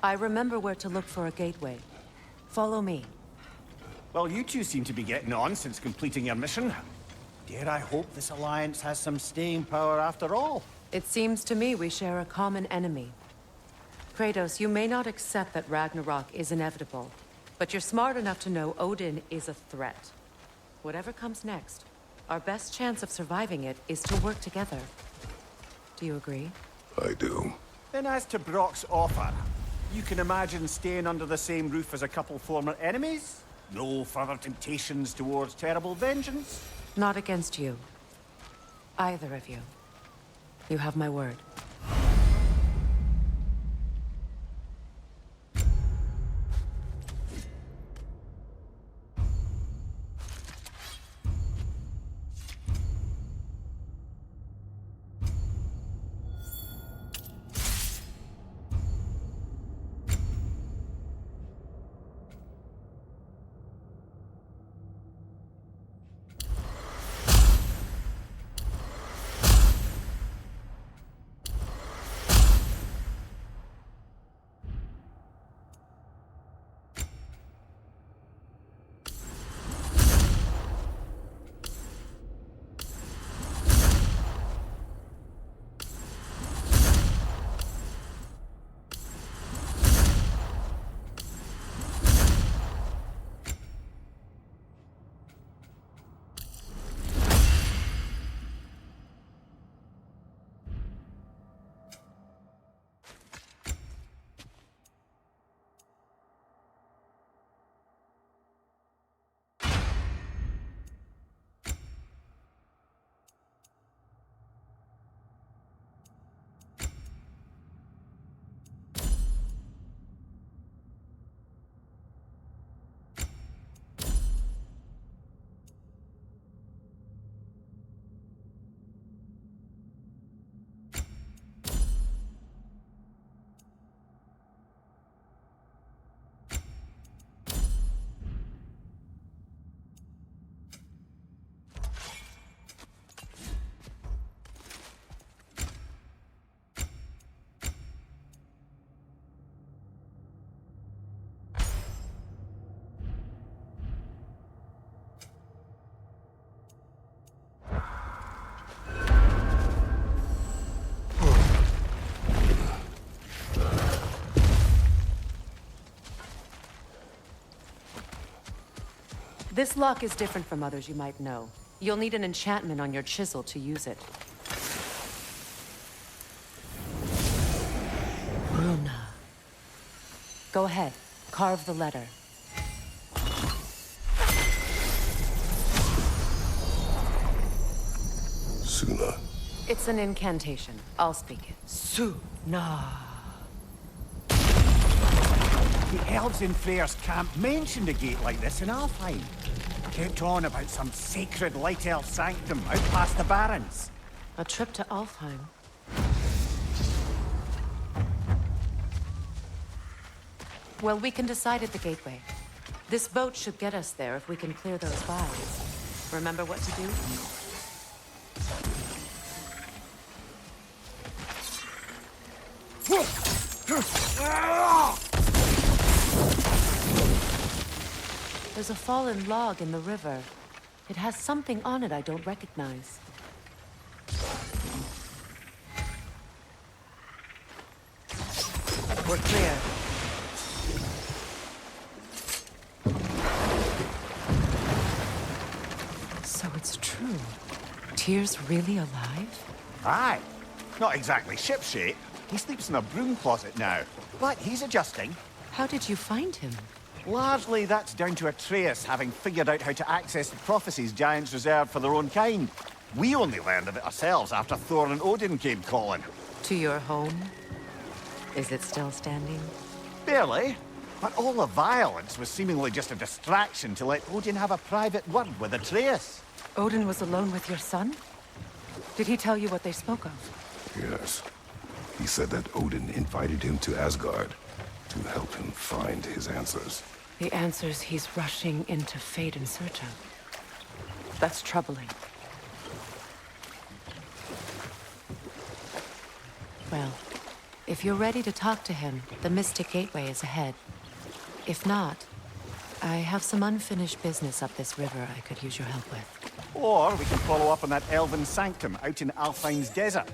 I remember where to look for a gateway. Follow me. Well, you two seem to be getting on since completing your mission. Dare I hope this alliance has some staying power after all? It seems to me we share a common enemy. Kratos, you may not accept that Ragnarok is inevitable, but you're smart enough to know Odin is a threat. Whatever comes next, our best chance of surviving it is to work together. Do you agree? I do. Then as to Brock's offer, you can imagine staying under the same roof as a couple former enemies? No further temptations towards terrible vengeance? Not against you. Either of you. You have my word. This lock is different from others you might know. You'll need an enchantment on your chisel to use it. Runa. Go ahead. Carve the letter. Suna. It's an incantation. I'll speak it. Suna. The elves in Freyr's camp mentioned a gate like this in Alfheim. Kept on about some sacred light elf sanctum out past the Barrens. A trip to Alfheim. Well, we can decide at the gateway. This boat should get us there if we can clear those vials. Remember what to do? There's a fallen log in the river. It has something on it I don't recognize. We're clear. So it's true. Tyr's really alive? Aye. Not exactly shipshape. He sleeps in a broom closet now. But he's adjusting. How did you find him? Largely, that's down to Atreus having figured out how to access the prophecies giants reserved for their own kind. We only learned of it ourselves after Thor and Odin came calling. To your home? Is it still standing? Barely. But all the violence was seemingly just a distraction to let Odin have a private word with Atreus. Odin was alone with your son? Did he tell you what they spoke of? Yes. He said that Odin invited him to Asgard to help him find his answers. The answers he's rushing into fate in search of. That's troubling. Well, If you're ready to talk to him, the Mystic Gateway is ahead. If not, I have some unfinished business up this river I could use your help with. Or we can follow up on that elven sanctum out in Alfine's desert.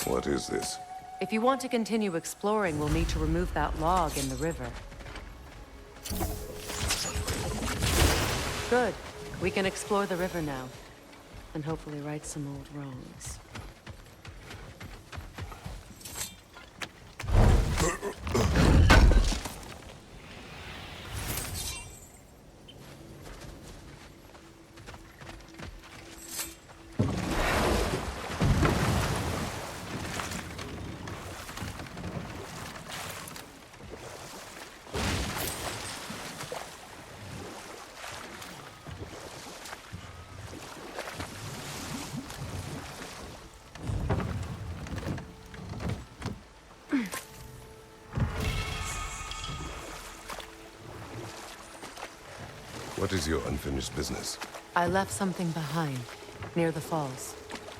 What is this? If you want to continue exploring, we'll need to remove that log in the river. Good. We can explore the river now, and hopefully right some old wrongs. What is your unfinished business? I left something behind, near the falls.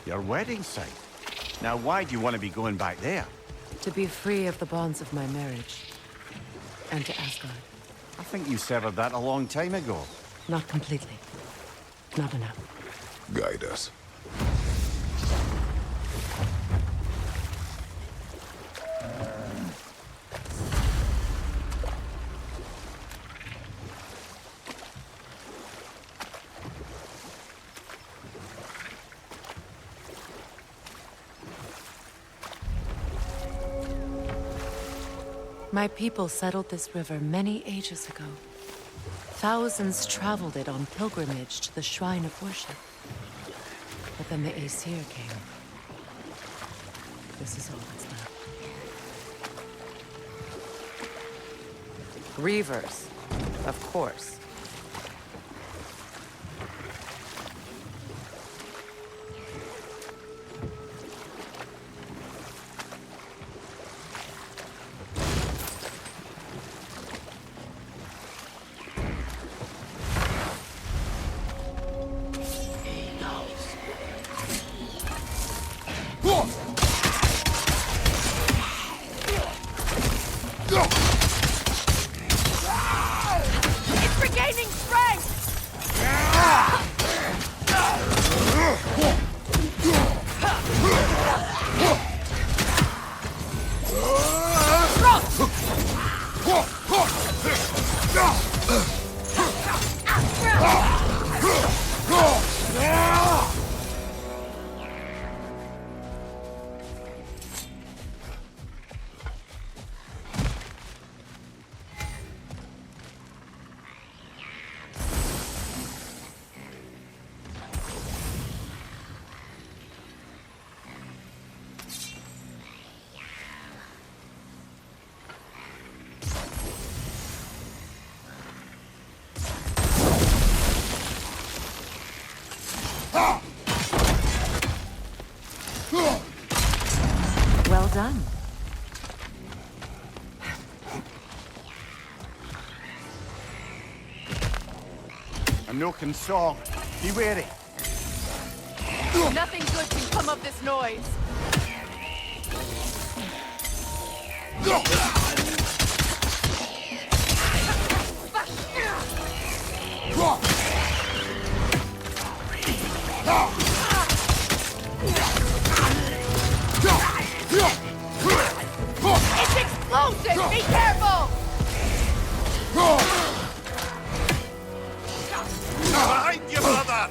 Your wedding site. Now, why do you want to be going back there? To be free of the bonds of my marriage. And to Asgard. I think you severed that a long time ago. Not completely. Not enough. Guide us. My people settled this river many ages ago. Thousands traveled it on pilgrimage to the shrine of worship. But then the Aesir came. This is all that's left. Reavers, of course. It's regaining strength! Well done. A Noken song. Be wary. Nothing good can come of this noise. It's explosive! Be careful! Behind you, brother!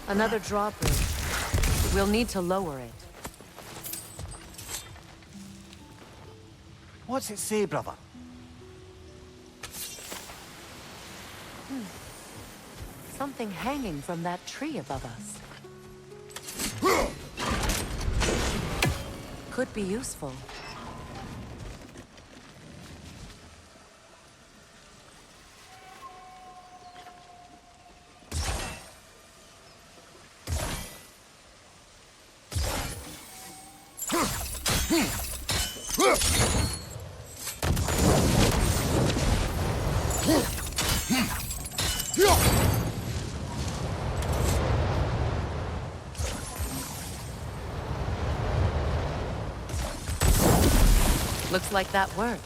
Another drawbridge. We'll need to lower it. What's it say, brother? Something hanging from that tree above us. Could be useful. Looks like that worked.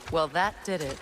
Well, that did it.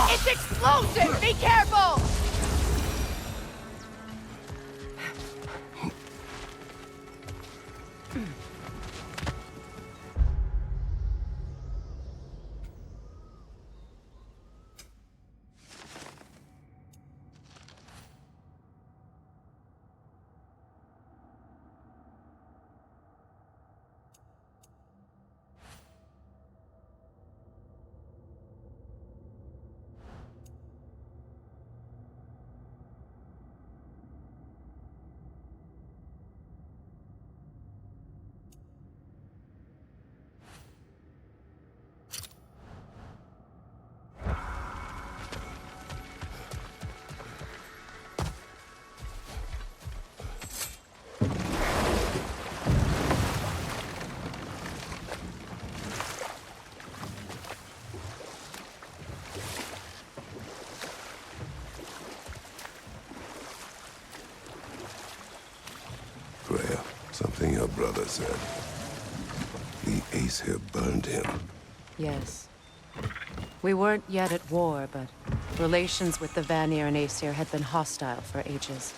It's explosive! Be careful! Freya, something your brother said. The Ace here burned him. Yes. We weren't yet at war, but relations with the Vanir and Aesir had been hostile for ages.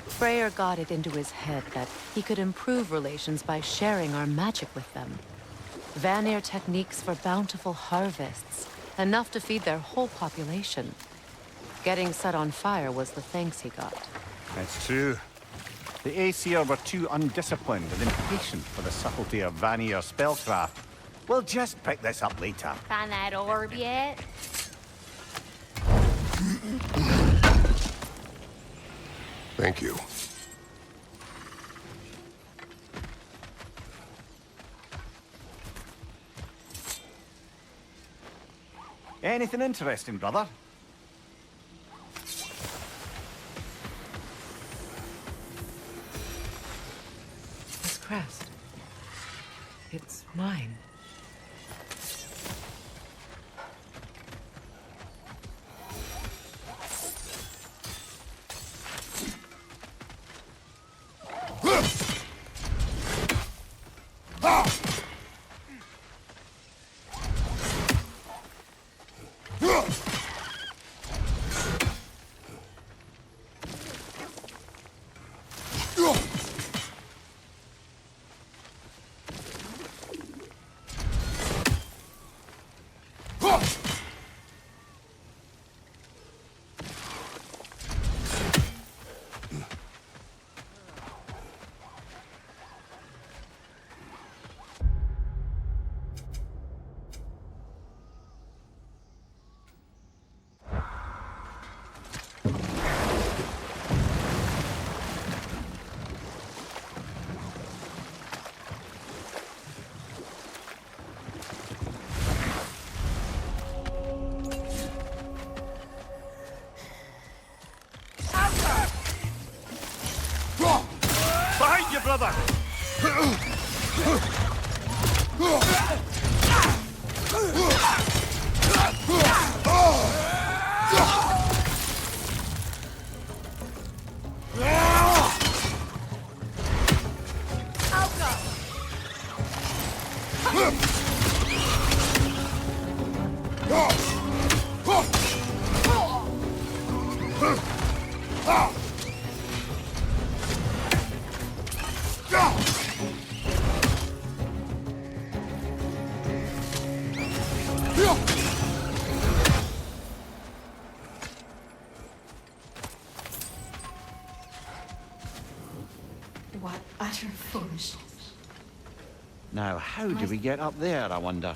Freyr got it into his head that he could improve relations by sharing our magic with them. Vanir techniques for bountiful harvests, enough to feed their whole population. Getting set on fire was the thanks he got. It's true. The Aesir were too undisciplined and impatient for the subtlety of Vanir spellcraft. We'll just pick this up later. Find that orb yet? Thank you. Anything interesting, brother? This crest. It's mine. What utter foolishness. Now, how do we get up there, I wonder?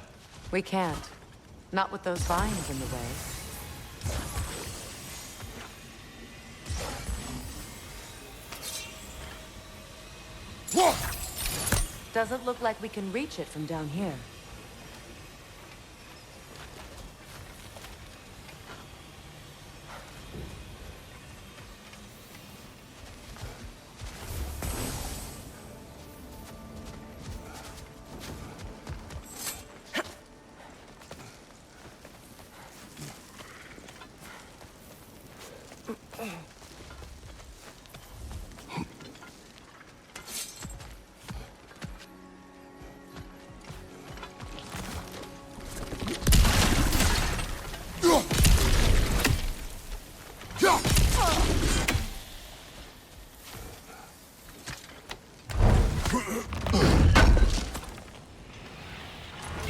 We can't. Not with those vines in the way. Doesn't look like we can reach it from down here.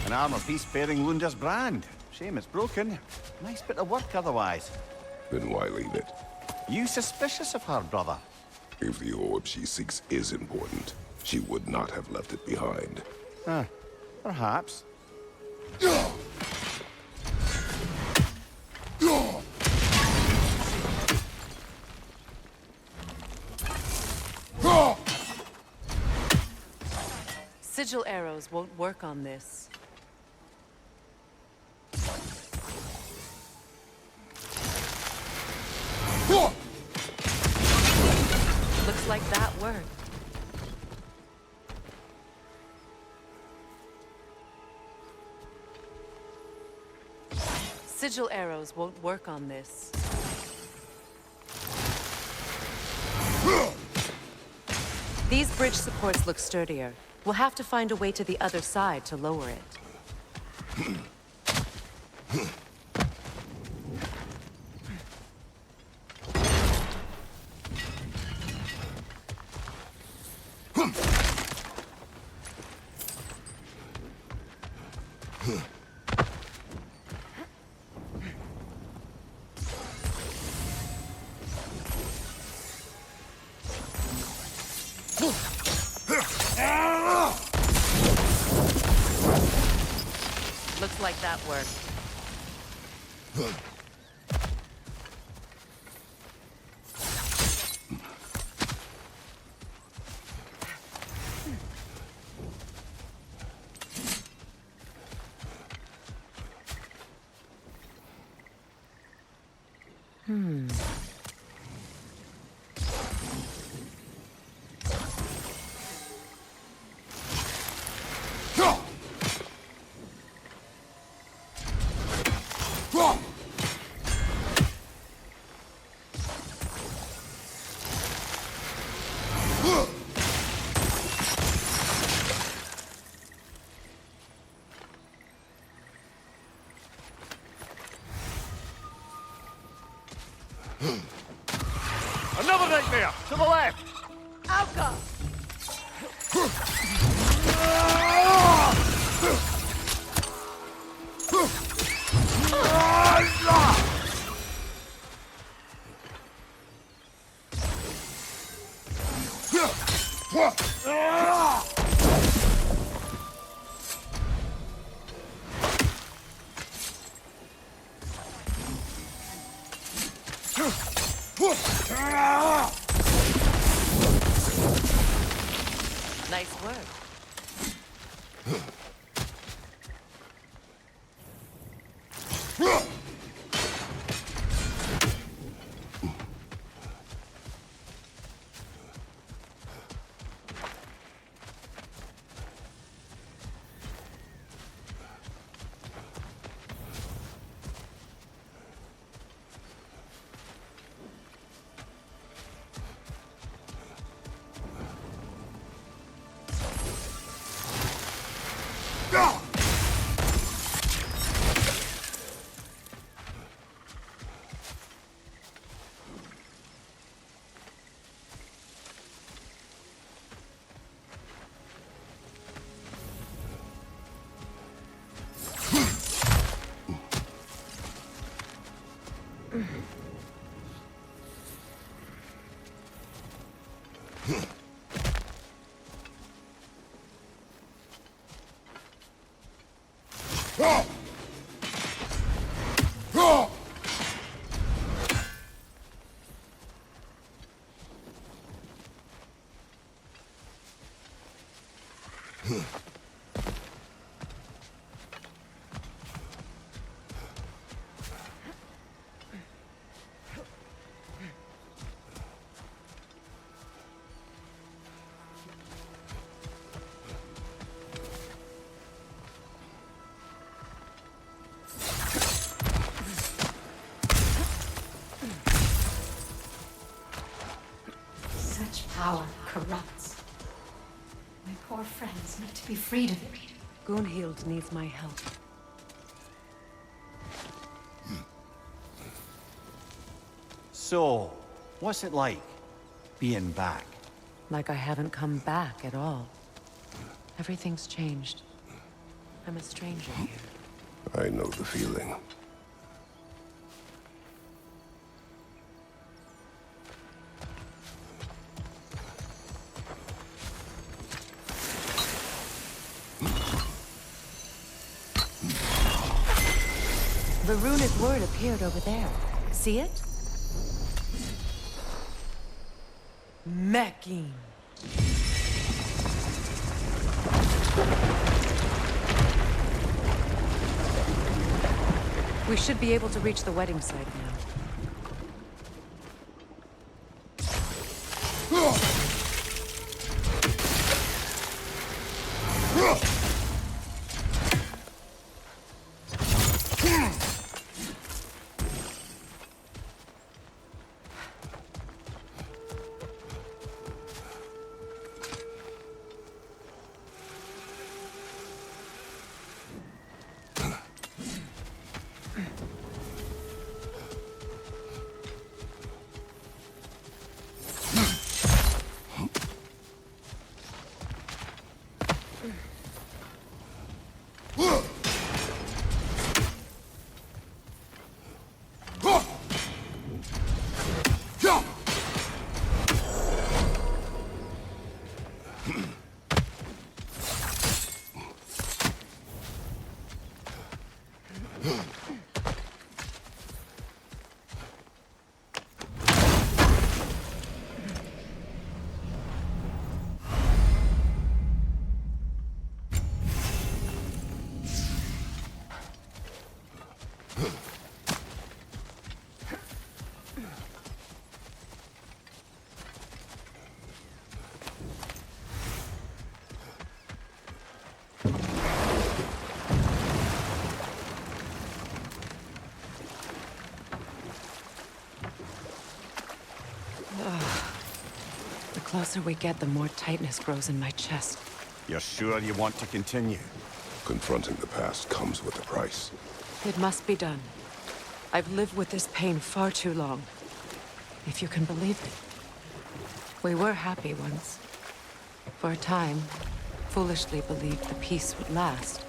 An armor piece bearing Lunda's brand. Shame it's broken. Nice bit of work otherwise. Then why leave it? You suspicious of her, brother? If the orb she seeks is important, she would not have left it behind. Perhaps. Sigil arrows won't work on this. Looks like that worked. Sigil arrows won't work on this. These bridge supports look sturdier. We'll have to find a way to the other side to lower it. Looks like that worked. Another nightmare! To the left! Outcome! Nice work. power corrupts. My poor friends need to be freed of it. Gunhild needs my help. So, what's it like, being back? Like I haven't come back at all. Everything's changed. I'm a stranger here. I know the feeling. The runic word appeared over there. See it? Mecking. We should be able to reach the wedding site now. The closer we get, the more tightness grows in my chest. You're sure you want to continue? Confronting the past comes with a price. It must be done. I've lived with this pain far too long. If you can believe it. We were happy once. For a time, foolishly believed the peace would last.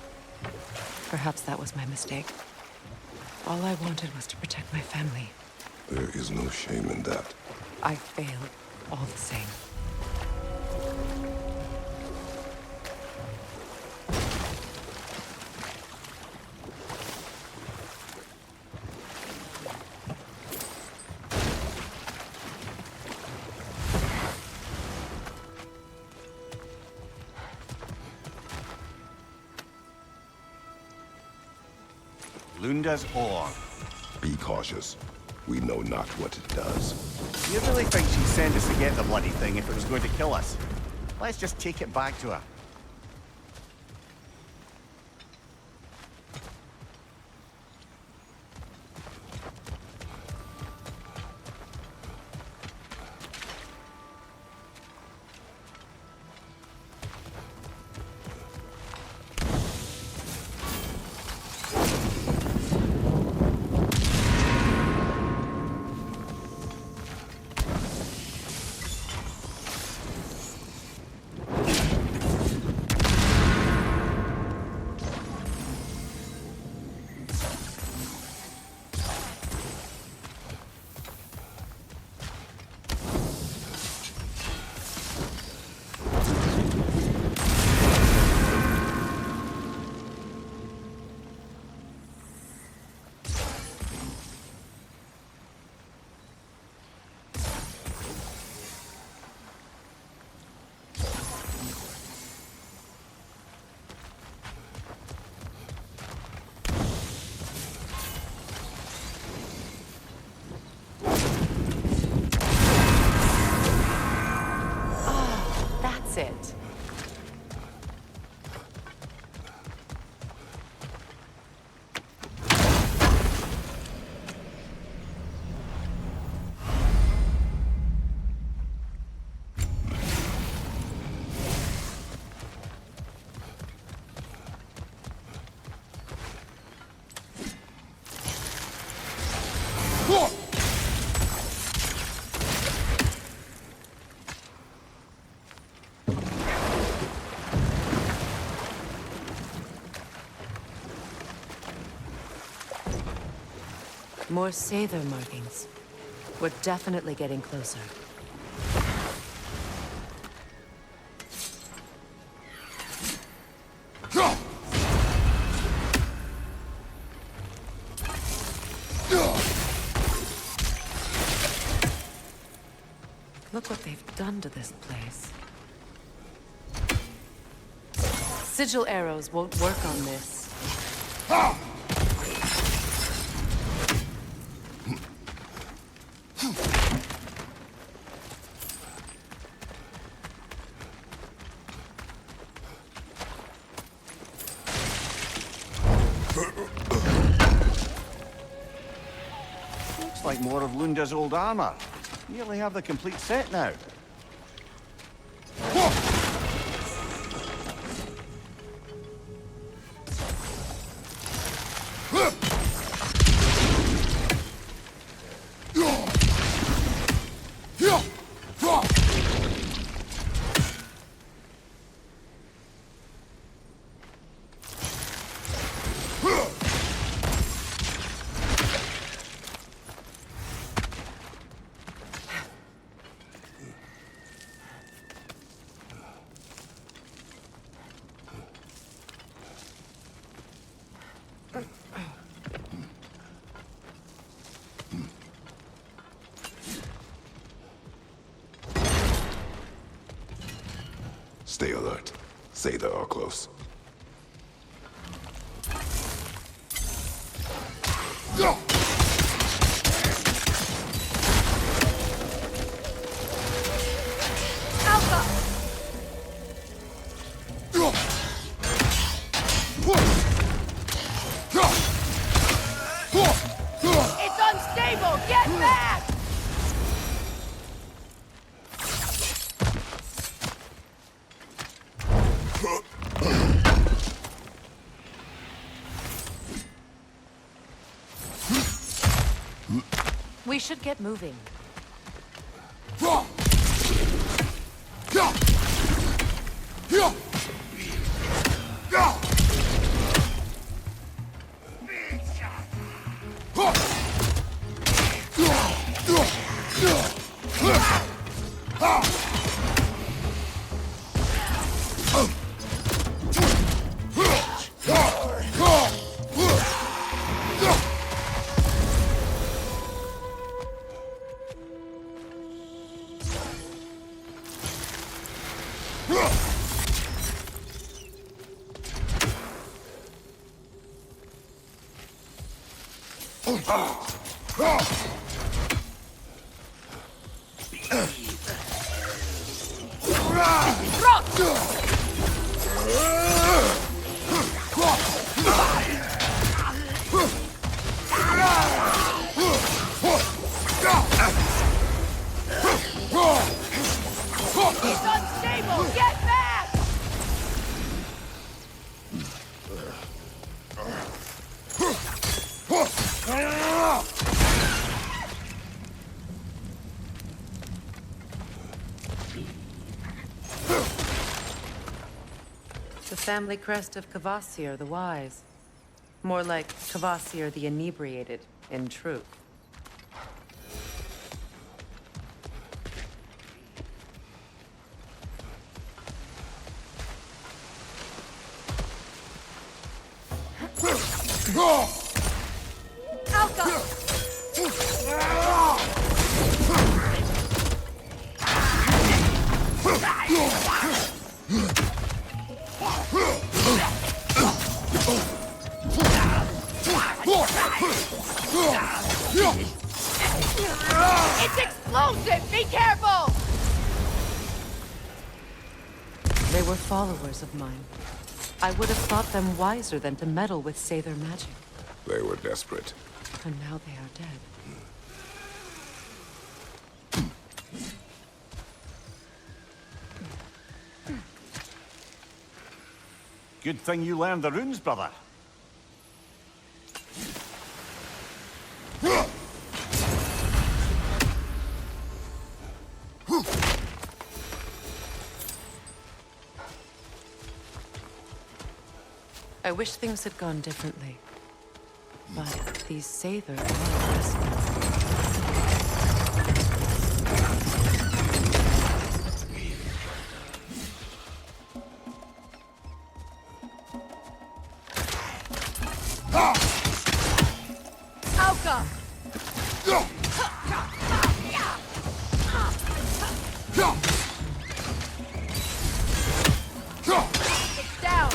Perhaps that was my mistake. All I wanted was to protect my family. There is no shame in that. I failed, all the same. Lunda's ore. Be cautious. We know not what it does. You really think she'd send us to get the bloody thing if it was going to kill us? Let's just take it back to her. More Sather markings. We're definitely getting closer. Look what they've done to this place. Sigil arrows won't work on this. Looks like more of Lunda's old armor. Nearly have the complete set now. Stay alert. Sather are close. It's unstable! Get back! We should get moving. It's unstable! Get back! The family crest of Kvasir the Wise. More like Kvasir the Inebriated, in truth. It's explosive! Be careful! They were followers of mine. I would have thought them wiser than to meddle with Sather magic. They were desperate. And now they are dead. Good thing you learned the runes, brother. I wish things had gone differently. But these savers are restless. Outcome! It's down!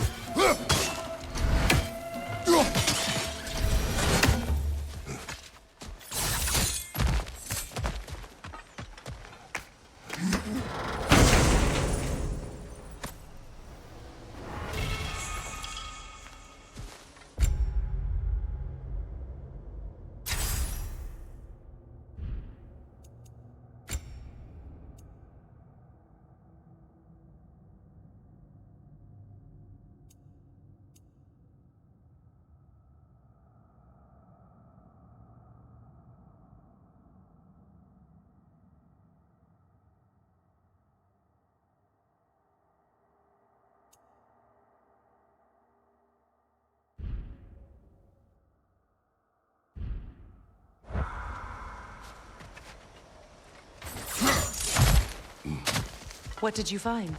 What did you find?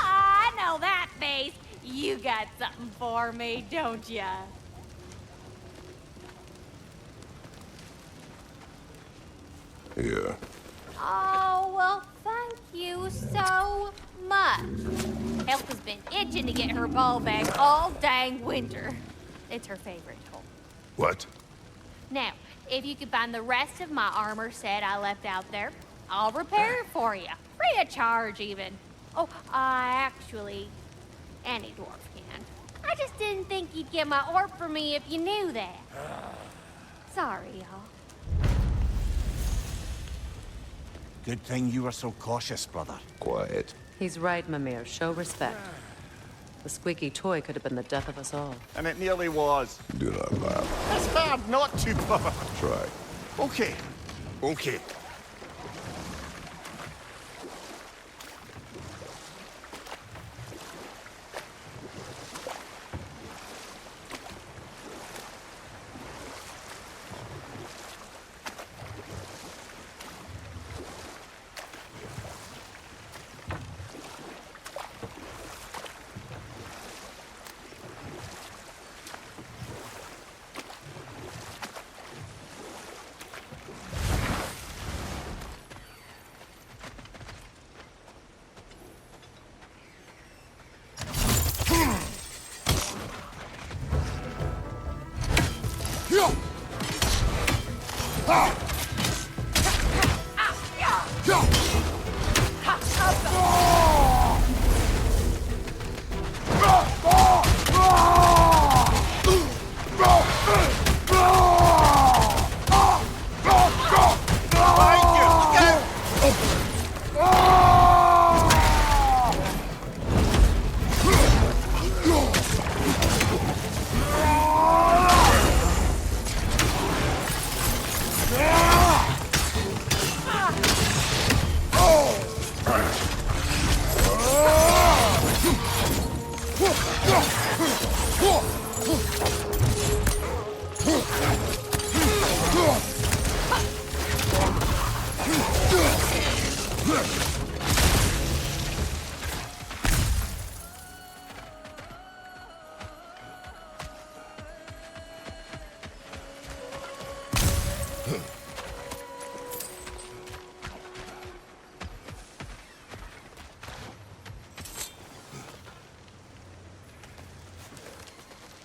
I know that face. You got something for me, don't ya? Yeah. Oh, well, thank you so much. Elf has been itching to get her ball back all dang winter. It's her favorite toy. What? Now, if you could find the rest of my armor set I left out there, I'll repair it for you. Free of charge, even. Oh, actually, any dwarf can. I just didn't think you'd get my orb for me if you knew that. Sorry, y'all. Good thing you were so cautious, brother. Quiet. He's right, Mimir. Show respect. The squeaky toy could have been the death of us all. And it nearly was. Do not laugh. It's hard not to, brother. Try. Okay. Okay.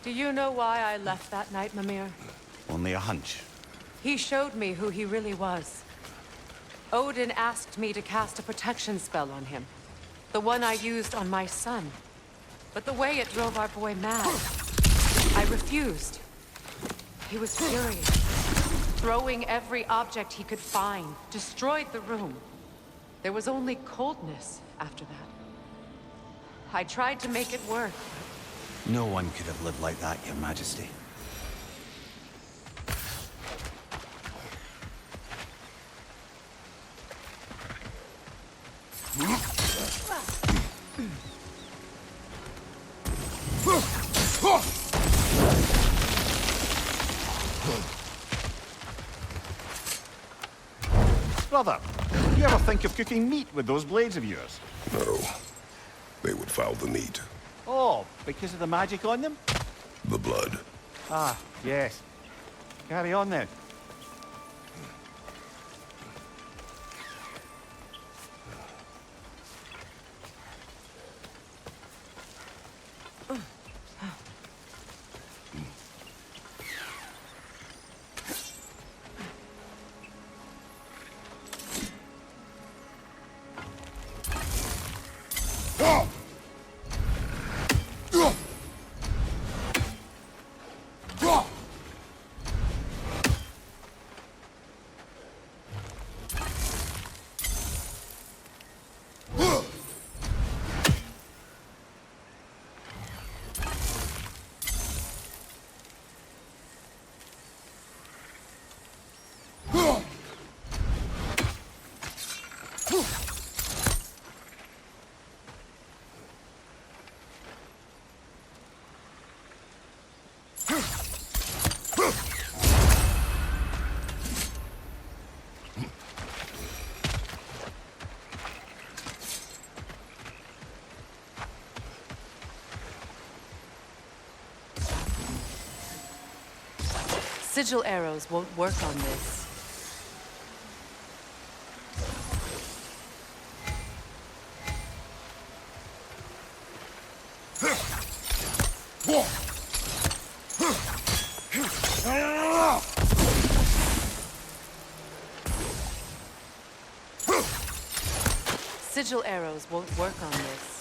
Do you know why I left that night, Mimir? Only a hunch. He showed me who he really was. Odin asked me to cast a protection spell on him. The one I used on my son. But the way it drove our boy mad, I refused. He was furious, throwing every object he could find, destroyed the room. There was only coldness after that. I tried to make it work. No one could have lived like that, Your Majesty. Brother, you ever think of cooking meat with those blades of yours? No. They would foul the meat. Oh, because of the magic on them? The blood. Ah, yes. Carry on then. Sigil arrows won't work on this. Sigil arrows won't work on this.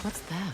What's that?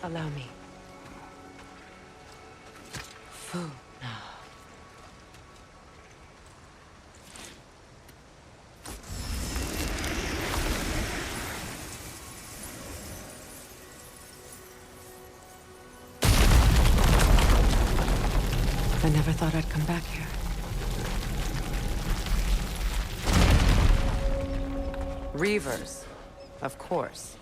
Allow me. Food now. I never thought I'd come back here. Reavers, of course.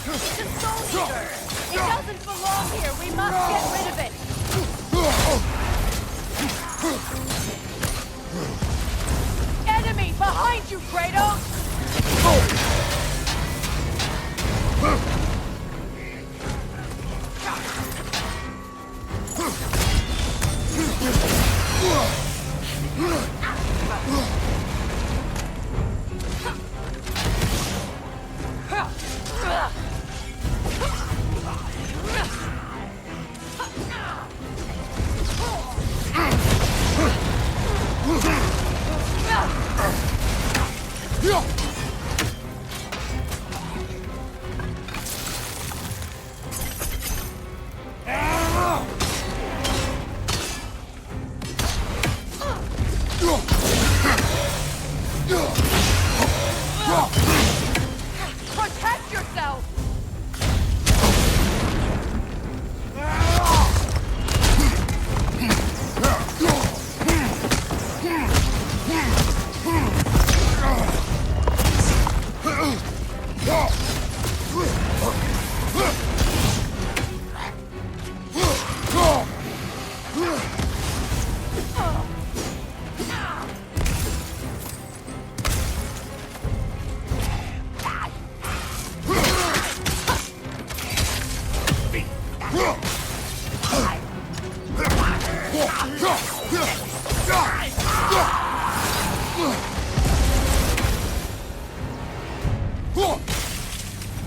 It's a soul eater! It doesn't belong here! We must get rid of it! Kratos! Protect yourself!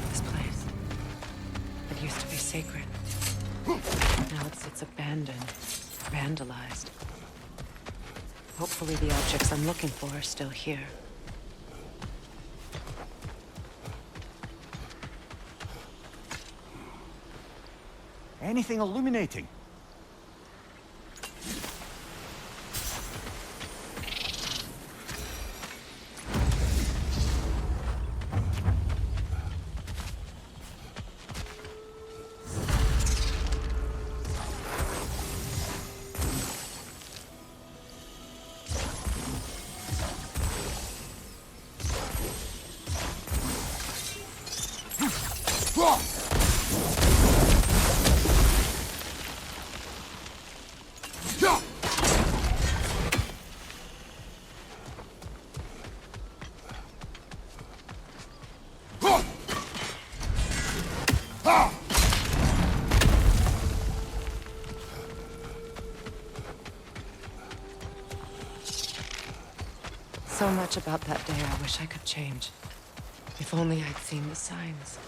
This place. It used to be sacred. Now it sits abandoned, vandalized. Hopefully the objects I'm looking for are still here. Anything illuminating? So much about that day I wish I could change. If only I'd seen the signs.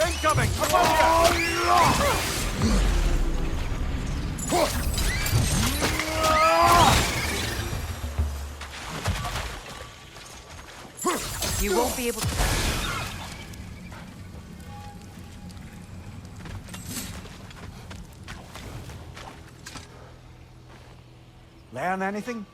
Incoming! Above you! You won't be able to... Learn anything?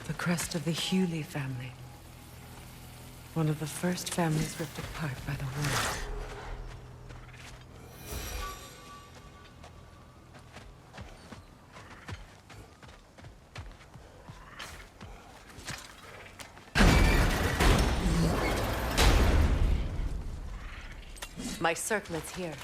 The crest of the Hewley family. One of the first families ripped apart by the war. My circlet's here.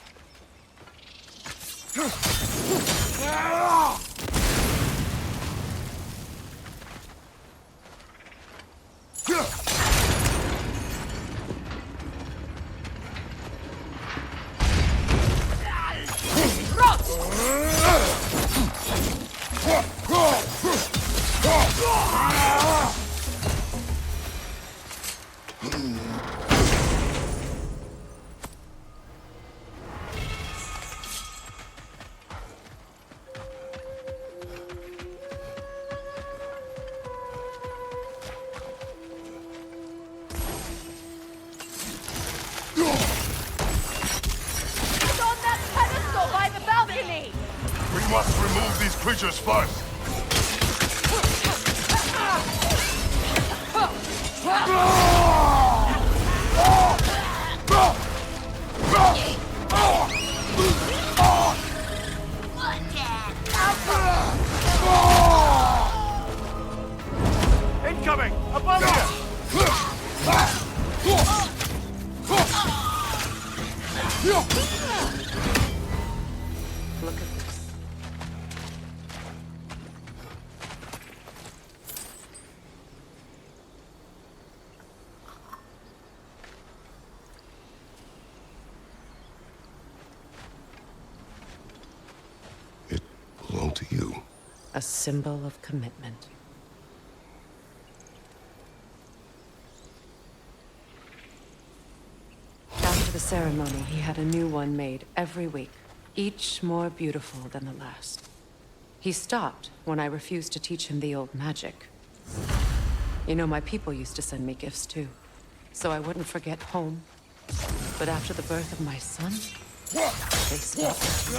We must remove these creatures first. Incoming! Above you! Look at this. It belonged to you. A symbol of commitment. After the ceremony, he had a new one made every week, each more beautiful than the last. He stopped when I refused to teach him the old magic. You know, my people used to send me gifts too, so I wouldn't forget home. But after the birth of my son, they stopped.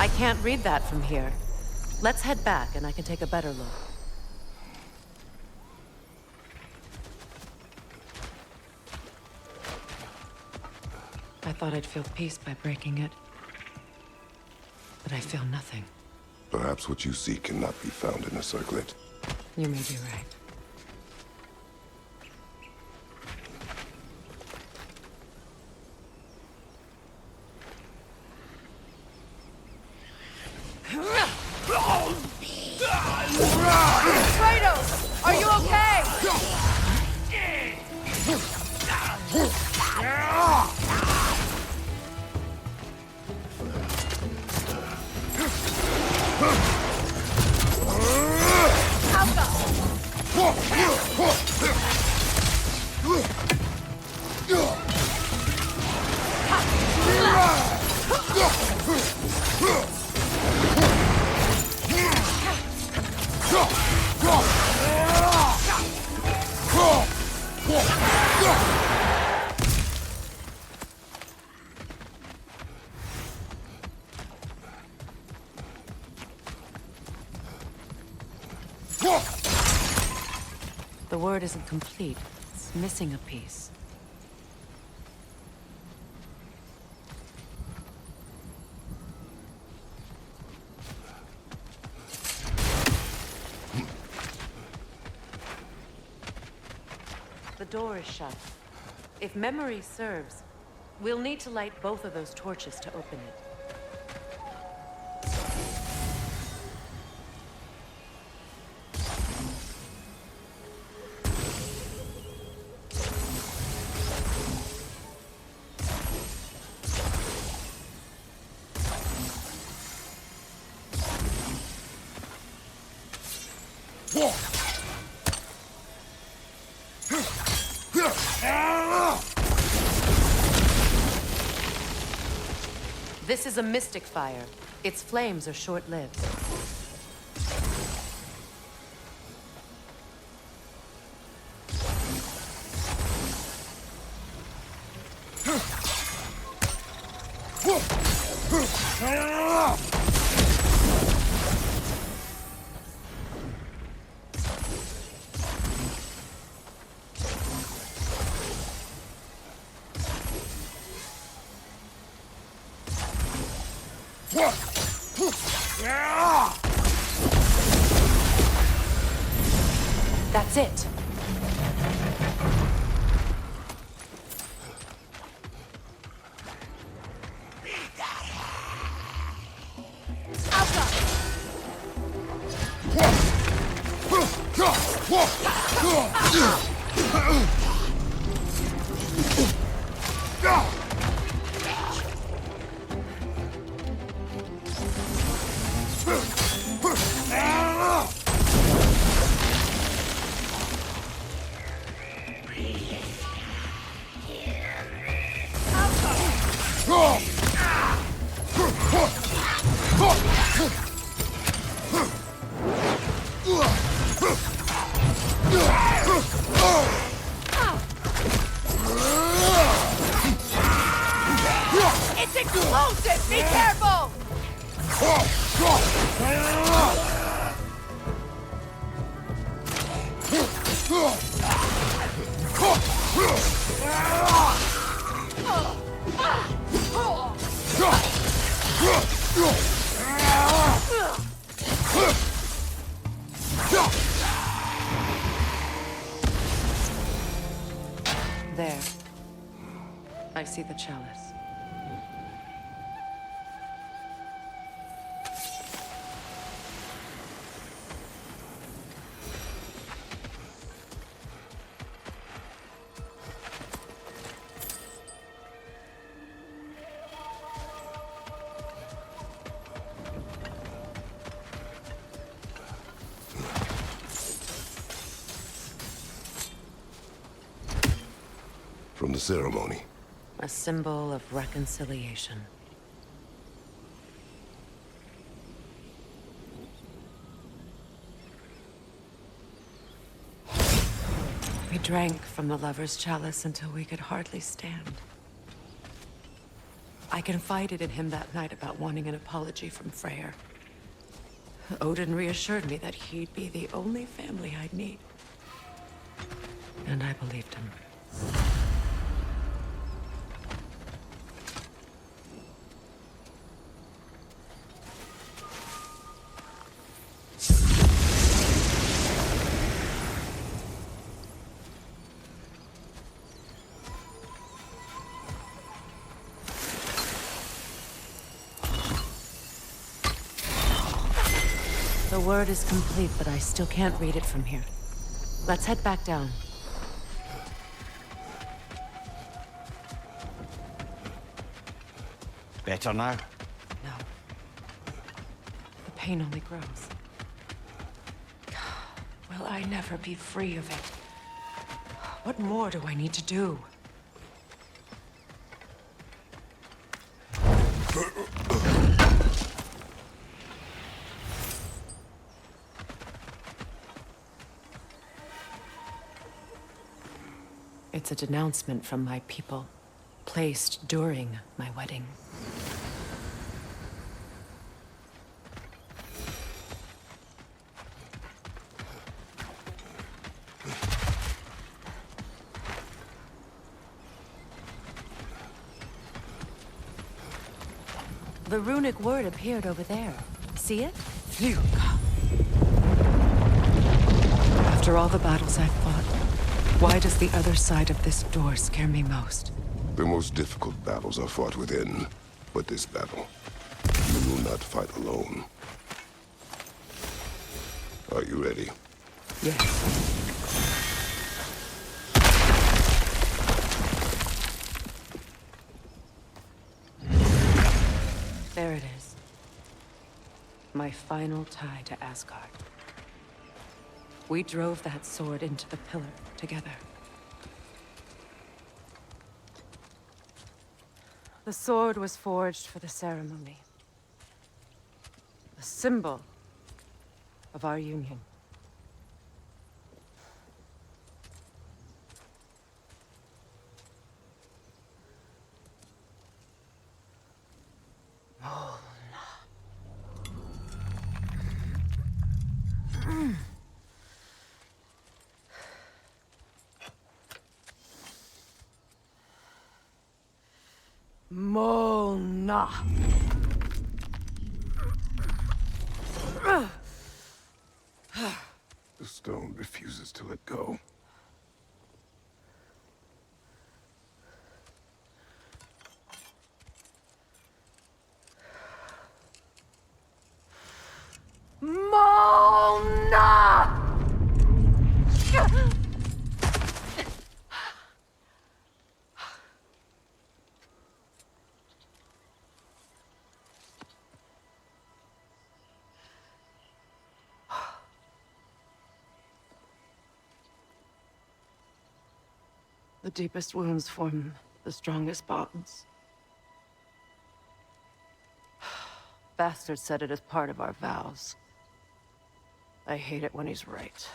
I can't read that from here. Let's head back and I can take a better look. I thought I'd feel peace by breaking it. But I feel nothing. Perhaps what you seek cannot be found in a circlet. You may be right. Kratos! Are you okay? The word isn't complete. It's missing a piece. The door is shut. If memory serves, we'll need to light both of those torches to open it. This is a mystic fire. Its flames are short-lived. That's it. It's explosive! Be careful! There. I see the chalice. From the ceremony. A symbol of reconciliation. We drank from the lover's chalice until we could hardly stand. I confided in him that night about wanting an apology from Freyr. Odin reassured me that he'd be the only family I'd need. And I believed him. The word is complete, but I still can't read it from here. Let's head back down. Better now? No. The pain only grows. Will I never be free of it? What more do I need to do? It's a denouncement from my people, placed during my wedding. The runic word appeared over there. See it? Phew. After all the battles I've fought, why does the other side of this door scare me most? The most difficult battles are fought within, but this battle, you will not fight alone. Are you ready? Yes. There it is. My final tie to Asgard. We drove that sword into the pillar together. The sword was forged for the ceremony. A symbol of our union. Molna. The stone refuses to let go. Molna! The deepest wounds form the strongest bonds. Bastard said it as part of our vows. I hate it when he's right.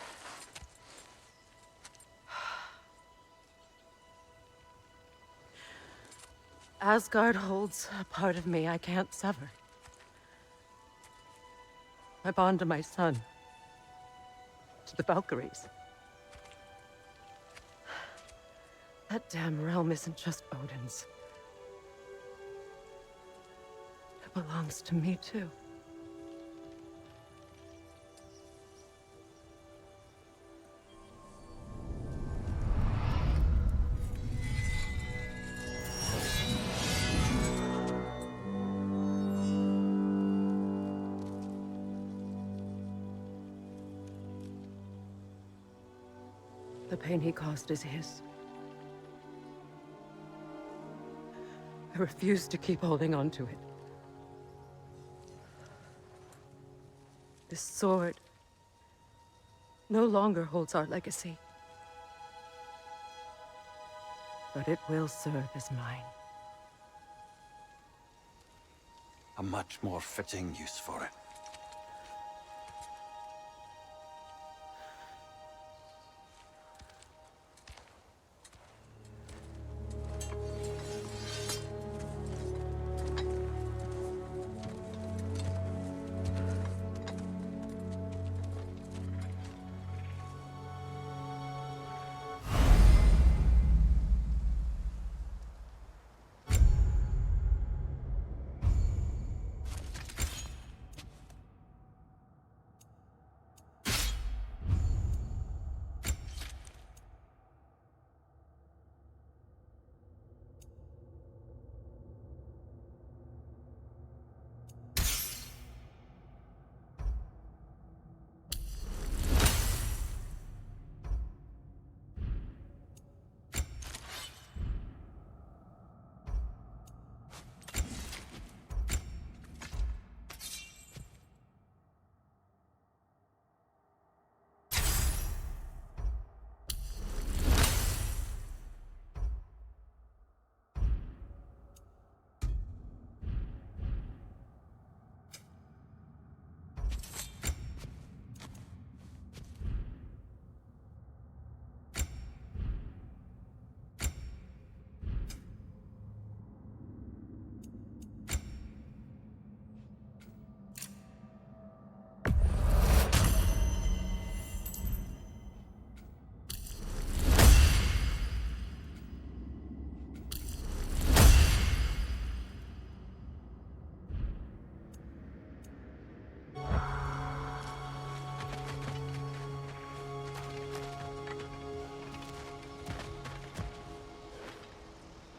Asgard holds a part of me I can't sever. My bond to my son. To the Valkyries. That damn realm isn't just Odin's. It belongs to me, too. The pain he caused is his. I refuse to keep holding on to it. This sword no longer holds our legacy. But it will serve as mine. A much more fitting use for it.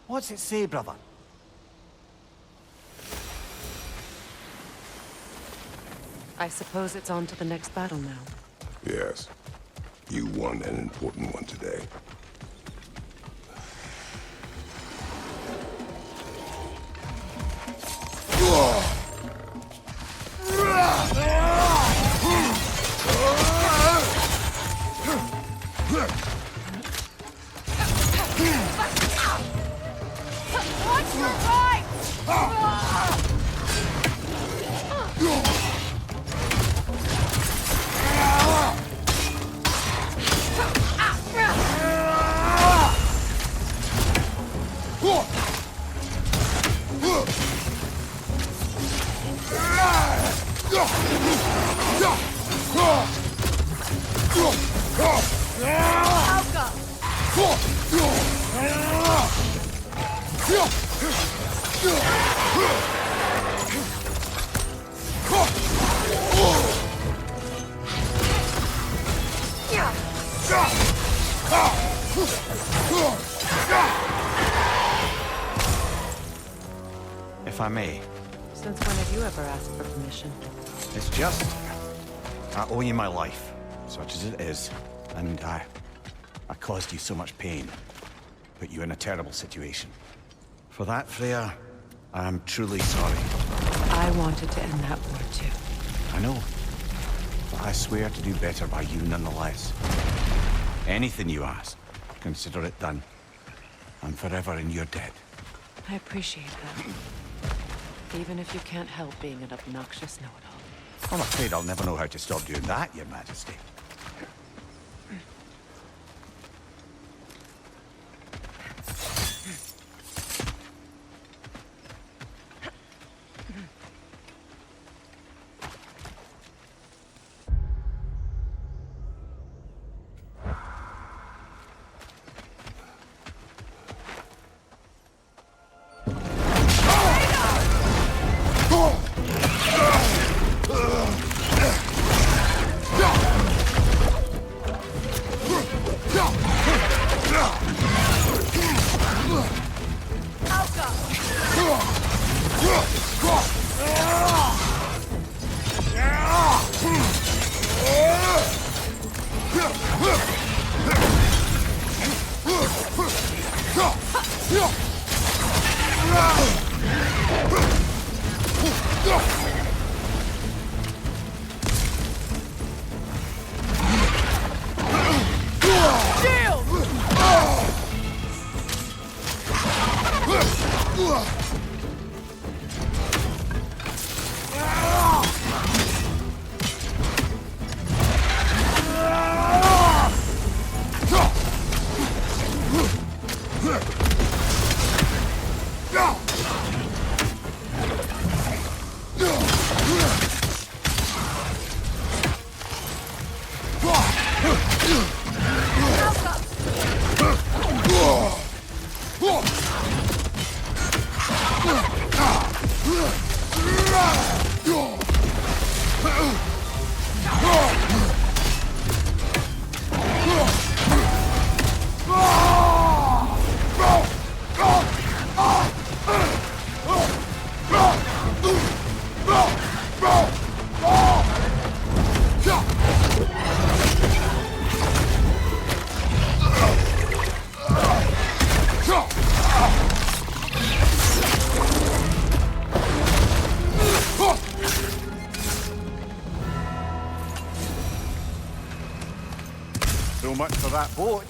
What's it say, brother? I suppose it's on to the next battle now. Yes. You won an important one today. Watch your right! If I may, Since when have you ever asked for permission? it's just... I owe you my life, such as it is, and I caused you so much pain. Put you in a terrible situation. For that, Freya, I am truly sorry. I wanted to end that war too. I know, but I swear to do better by you nonetheless. Anything you ask, consider it done. I'm forever in your debt. I appreciate that. Even if you can't help being an obnoxious know-it-all. I'm afraid I'll never know how to stop doing that, Your Majesty. So much for that boat.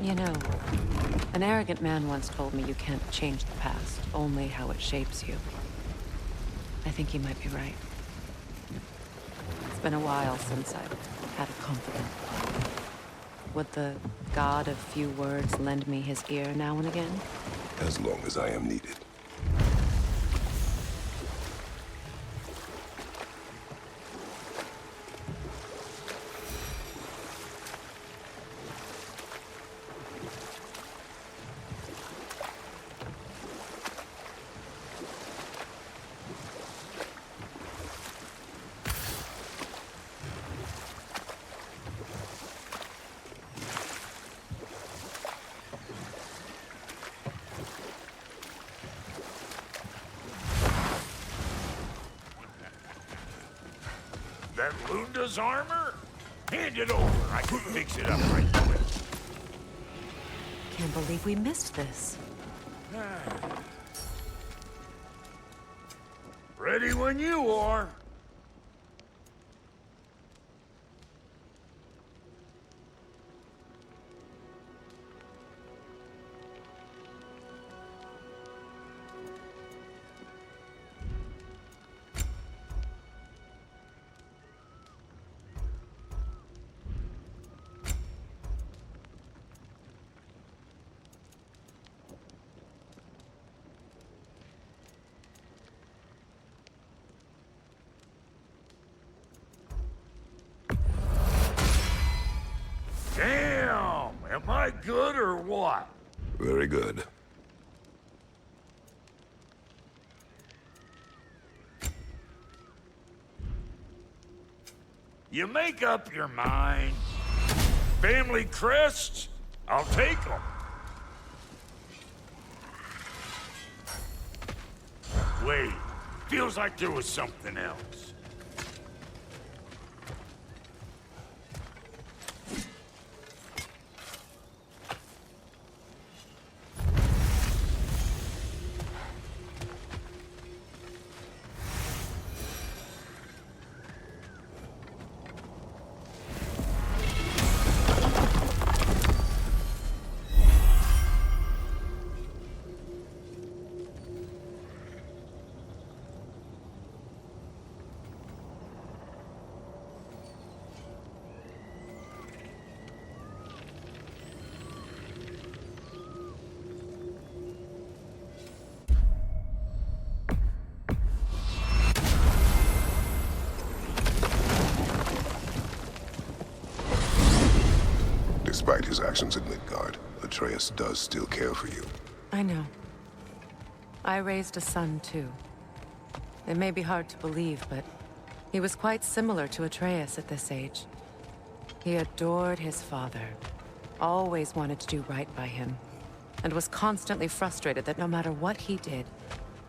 You know, an arrogant man once told me you can't change the past, only how it shapes you. I think he might be right. It's been a while since I've had a confidant. Would the god of few words lend me his ear now and again? As long as I am needed. That Lunda's armor? Hand it over. I can fix it up right quick. Can't believe we missed this. Ready when you are. Damn! Am I good or what? Very good. You make up your mind. Family crests? I'll take them. Wait, feels like there was something else. Despite his actions in Midgard, Atreus does still care for you. I know. I raised a son, too. It may be hard to believe, but he was quite similar to Atreus at this age. He adored his father, always wanted to do right by him, and was constantly frustrated that no matter what he did,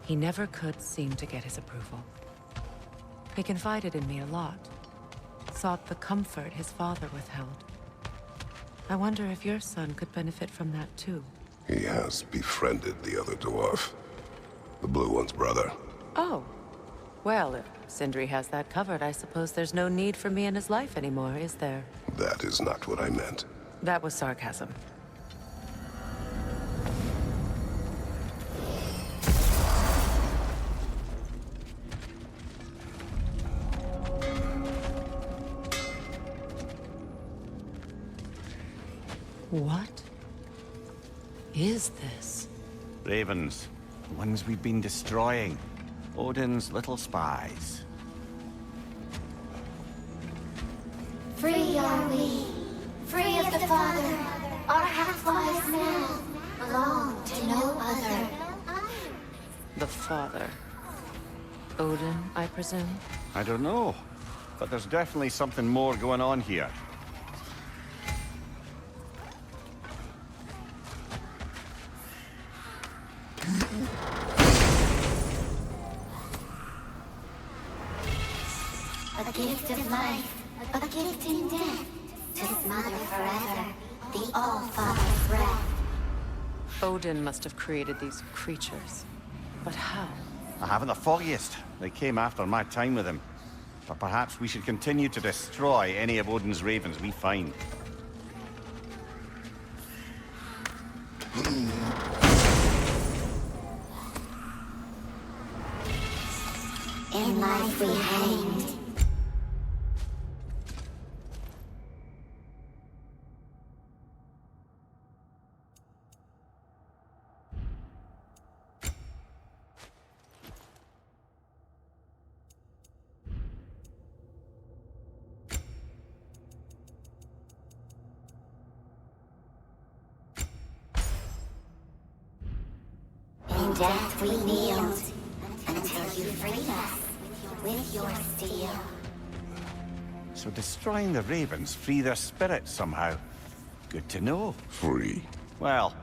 he never could seem to get his approval. He confided in me a lot, sought the comfort his father withheld. I wonder if your son could benefit from that too. He has befriended the other dwarf. The blue one's brother. Oh. Well, if Sindri has that covered, I suppose there's no need for me in his life anymore, is there? That is not what I meant. That was sarcasm. What is this? Ravens. The ones we've been destroying. Odin's little spies. Free are we, free of the Father. Our half-lives now belong to no other. The father. Odin, I presume? I don't know, but there's definitely something more going on here. A gift of life, a gift in death, to smother forever the All-Father's breath. Odin must have created these creatures. But how? I haven't the foggiest. They came after my time with him. But perhaps we should continue to destroy any of Odin's ravens we find. In life we hanged. In death we kneeled, until you freed us with your steel. So destroying the ravens free their spirits somehow. Good to know. Free. Well,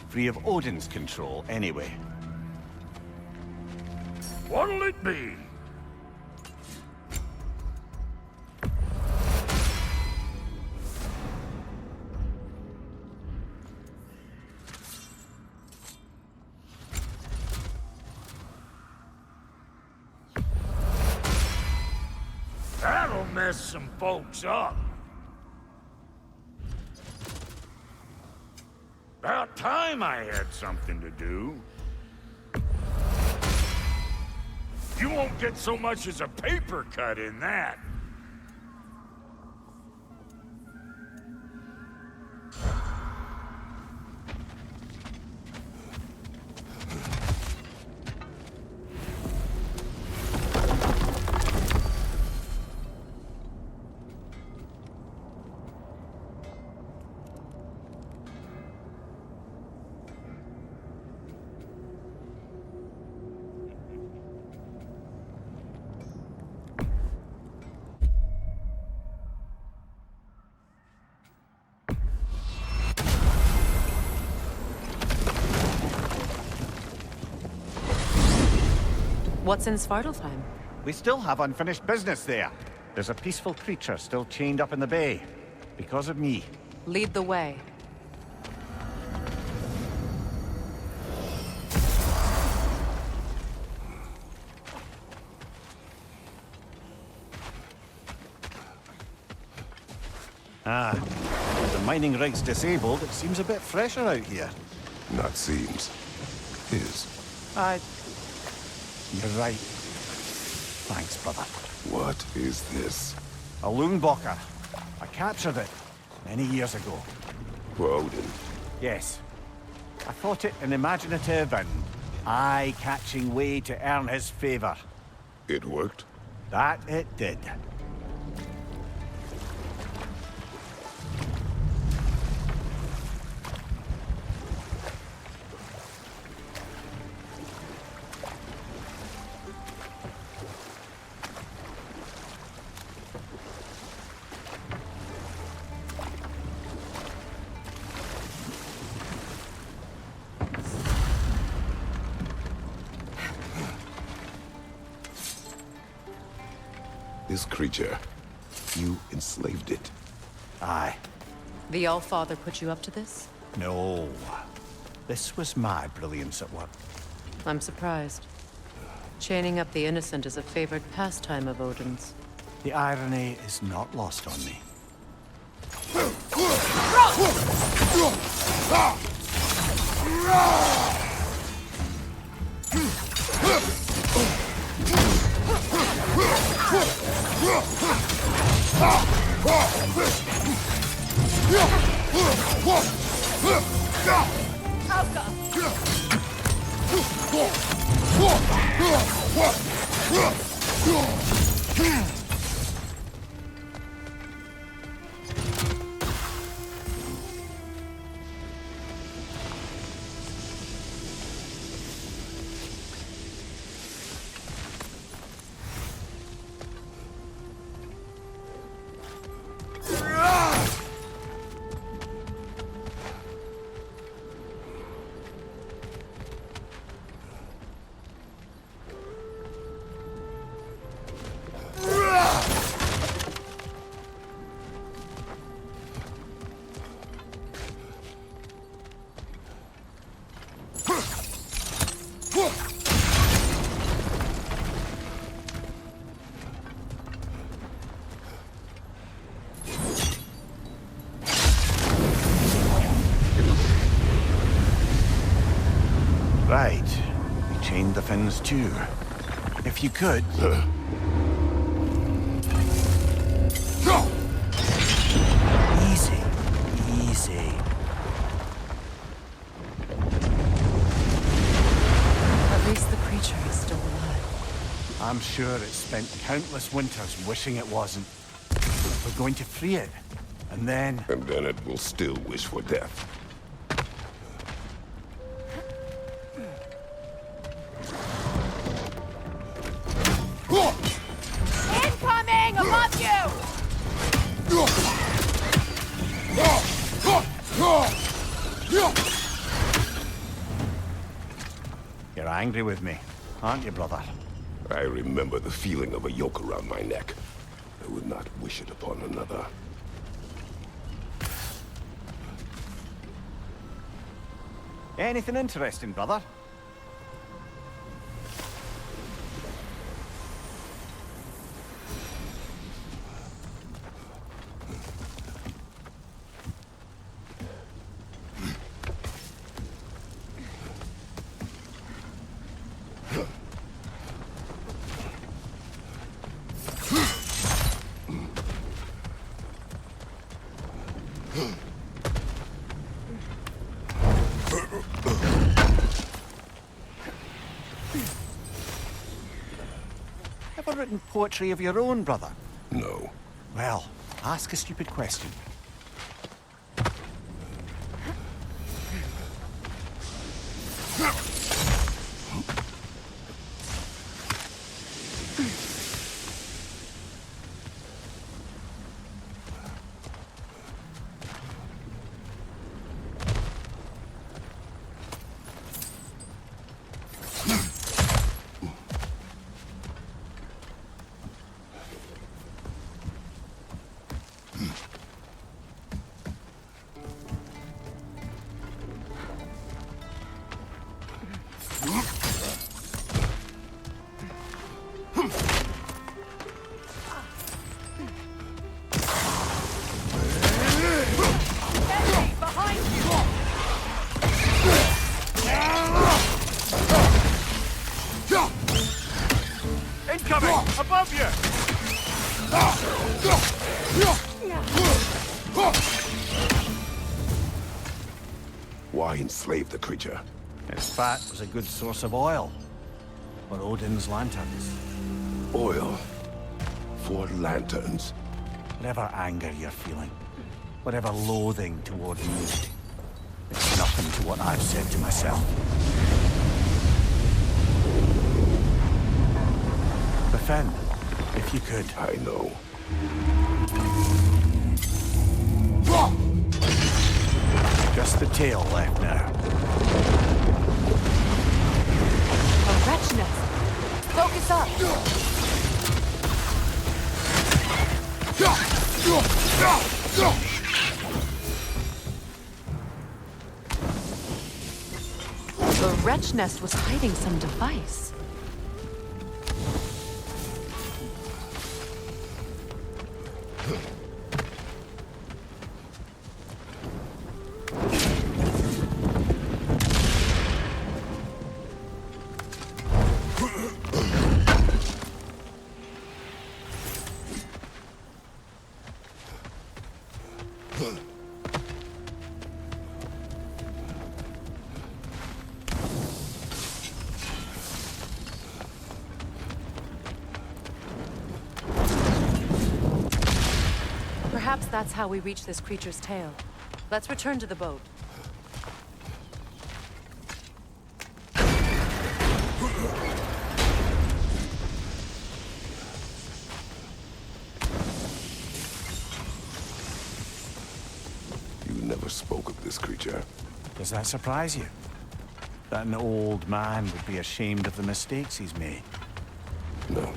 free of Odin's control anyway. What'll it be? That'll mess some folks up. About time I had something to do. You won't get so much as a paper cut in that. What's in Svartalfheim? We still have unfinished business there. There's a peaceful creature still chained up in the bay. Because of me. Lead the way. With the mining rig's disabled, it seems a bit fresher out here. Not seems. Is. You're right. Thanks, brother. What is this? A Loonbocker. I captured it many years ago. For Odin. Yes. I thought it an imaginative and eye-catching way to earn his favor. It worked? That it did. This creature, you enslaved it. Aye. The Allfather put you up to this? No. This was my brilliance at work. I'm surprised. Chaining up the innocent is a favored pastime of Odin's. The irony is not lost on me. Right. You chained the fins too. If you could... Easy. Easy. At least the creature is still alive. I'm sure it spent countless winters wishing it wasn't. We're going to free it. And then... And then it will still wish for death. Incoming! Above you! You're angry with me, aren't you, brother? I remember the feeling of a yoke around my neck. I would not wish it upon another. Anything interesting, brother? Ever written poetry of your own, brother? No. Well, ask a stupid question. Incoming! Above you! Why enslave the creature? Its fat was a good source of oil for Odin's lanterns. Oil. For lanterns. Whatever anger you're feeling, whatever loathing toward me, it's nothing to what I've said to myself. Defend, if you could. I know. Just the tail left now. A wretchness! Focus up! The wretch nest was hiding some device. Perhaps that's how we reach this creature's tail. Let's return to the boat. You never spoke of this creature. Does that surprise you? That an old man would be ashamed of the mistakes he's made? No.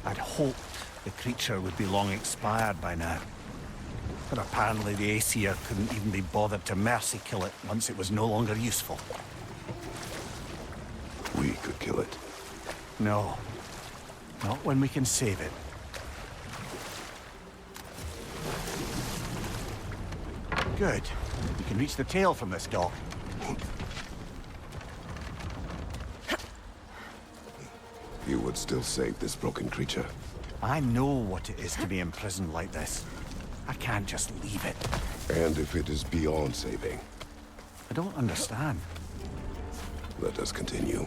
I'd hoped the creature would be long expired by now. But apparently the Aesir couldn't even be bothered to mercy kill it once it was no longer useful. We could kill it. No. Not when we can save it. Good. We can reach the tail from this dock. You would still save this broken creature. I know what it is to be imprisoned like this. I can't just leave it. And if it is beyond saving, I don't understand. let us continue.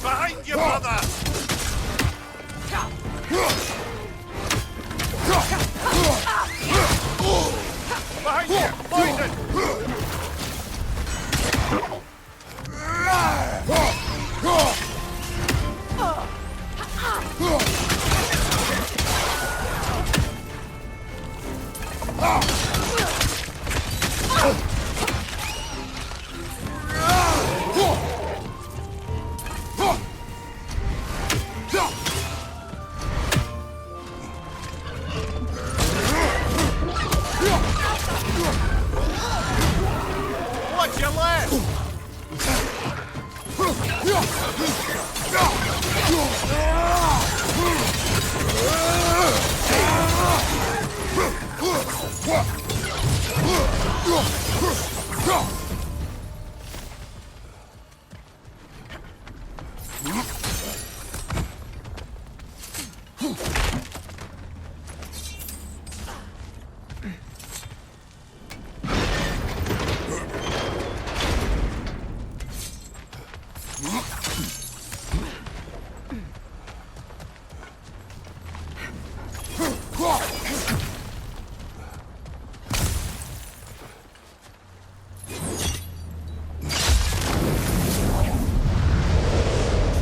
Behind you, brother! Behind you! Poison! Watch your left!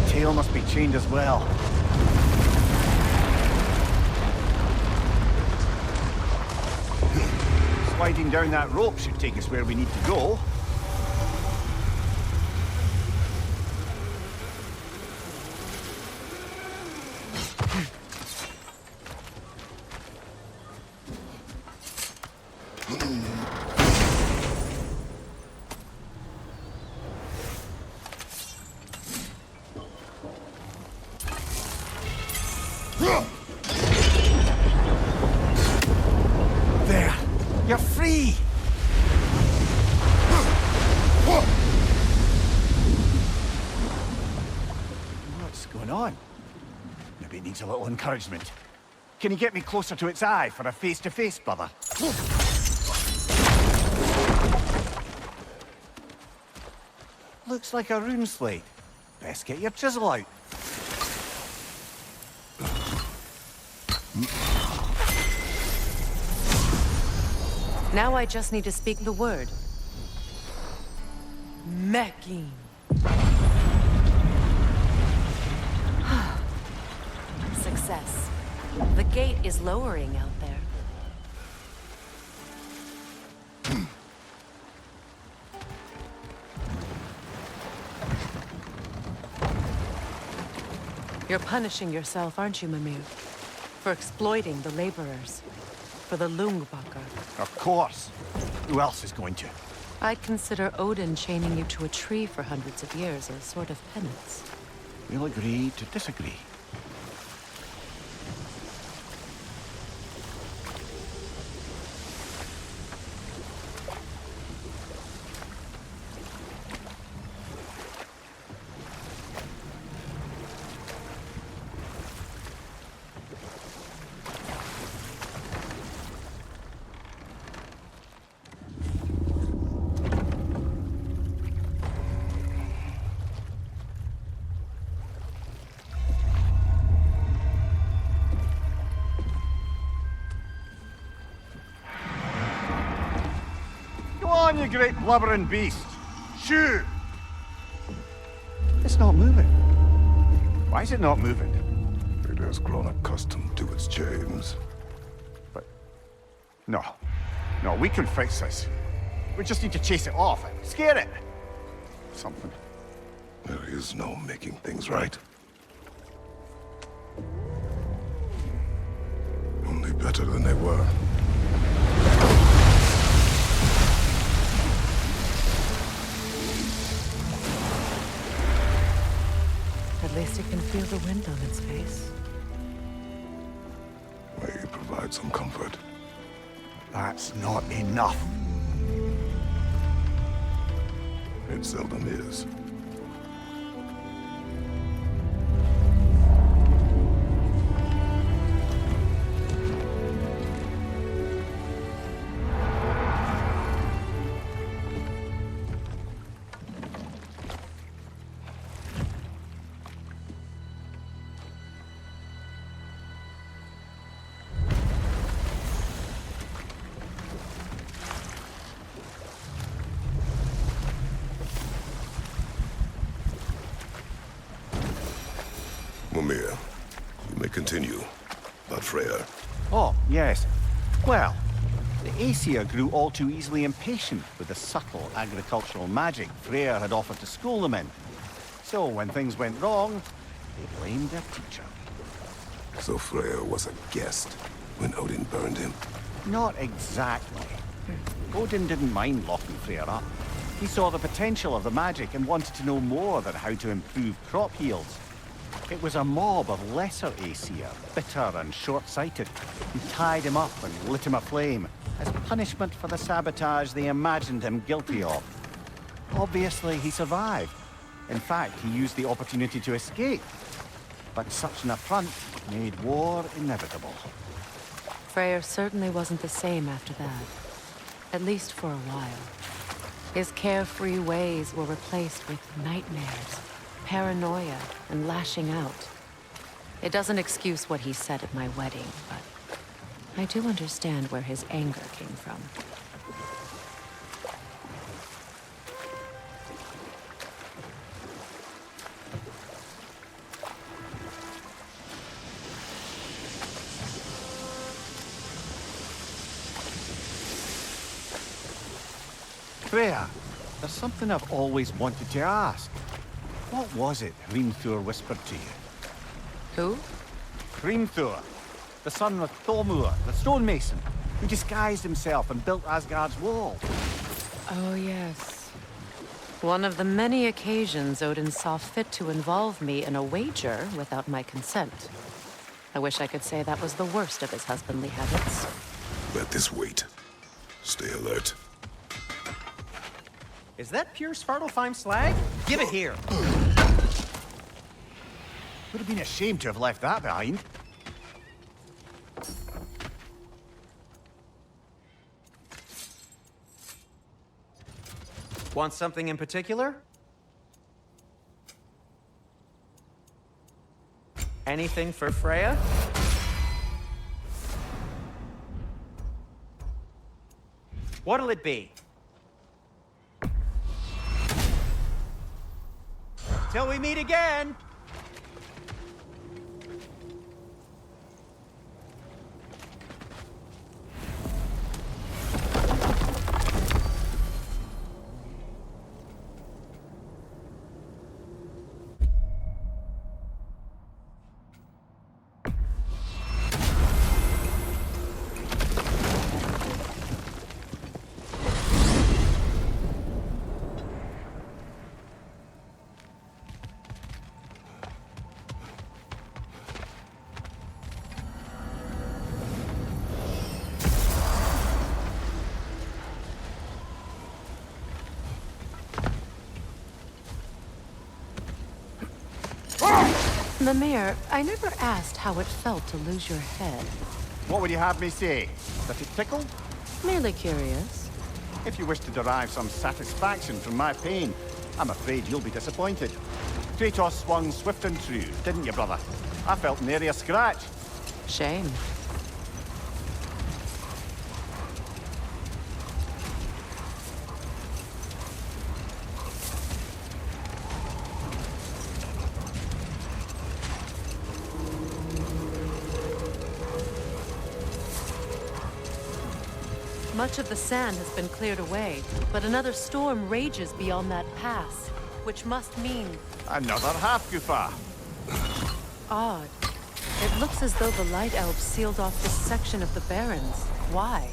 Tail must be chained as well. Sliding down that rope should take us where we need to go. There! You're free! What's going on? Maybe it needs a little encouragement. Can you get me closer to its eye for a face-to-face, brother? Looks like a rune slate. Best get your chisel out. Now I just need to speak the word. Mecking. Success. The gate is lowering out there. You're punishing yourself, aren't you, Mimir? For exploiting the laborers. For the Lungbakker. Of course. Who else is going to? I'd consider Odin chaining you to a tree for hundreds of years a sort of penance. We'll agree to disagree. Go on, you great blubbering beast! Shoo! It's not moving. Why is it not moving? It has grown accustomed to its chains. But... No. No, we can fix this. We just need to chase it off. Scare it. Something. There is no making things right. Only better than they were. At least it can feel the wind on its face. May provide some comfort. That's not enough. It seldom is. Mimir, you may continue. About Freya. Oh, yes. Well, the Aesir grew all too easily impatient with the subtle agricultural magic Freyr had offered to school them in. So when things went wrong, they blamed their teacher. So Freya was a guest when Odin burned him. Not exactly. Odin didn't mind locking Freyr up. He saw the potential of the magic and wanted to know more than how to improve crop yields. It was a mob of lesser Aesir, bitter and short-sighted, who tied him up and lit him aflame, as punishment for the sabotage they imagined him guilty of. Obviously, he survived. In fact, he used the opportunity to escape. But such an affront made war inevitable. Freyr certainly wasn't the same after that. At least for a while. His carefree ways were replaced with nightmares, paranoia, and lashing out. It doesn't excuse what he said at my wedding, but I do understand where his anger came from. Freya, there's something I've always wanted to ask. What was it Hrimthur whispered to you? Who? Hrimthur, the son of Thormur, the stonemason, who disguised himself and built Asgard's wall. Oh, yes. One of the many occasions Odin saw fit to involve me in a wager without my consent. I wish I could say that was the worst of his husbandly habits. Let this wait. Stay alert. Is that pure Svartalfheim slag? Give it here! Would have been a shame to have left that behind. Want something in particular? Anything for Freya? What'll it be? Till we meet again! Mimir, I never asked how it felt to lose your head. What would you have me say? That it tickled? Merely curious. If you wish to derive some satisfaction from my pain, I'm afraid you'll be disappointed. Kratos swung swift and true, didn't you, brother? I felt nary a scratch. Shame. Much of the sand has been cleared away, but another storm rages beyond that pass, which must mean Another half-goofa. odd. It looks as though the Light Elves sealed off this section of the Barrens. Why?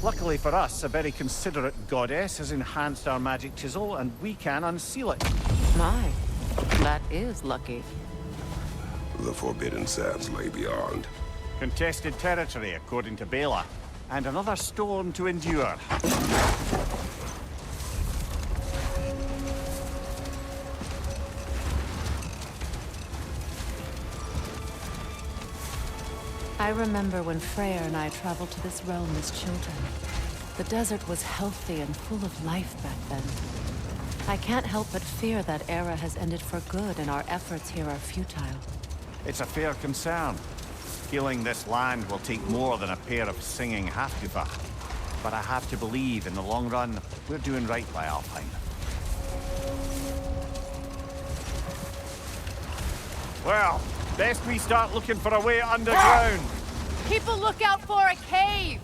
Luckily for us, a very considerate goddess has enhanced our magic chisel, and we can unseal it. My, that is lucky. The forbidden sands lay beyond. Contested territory, according to Bela. And another storm to endure. I remember when Freyr and I traveled to this realm as children. The desert was healthy and full of life back then. I can't help but fear that era has ended for good and our efforts here are futile. It's a fair concern. Healing this land will take more than a pair of singing half-goofa. But I have to believe, in the long run, we're doing right by Alfheim. Well, best we start looking for a way underground. Keep a lookout for a cave!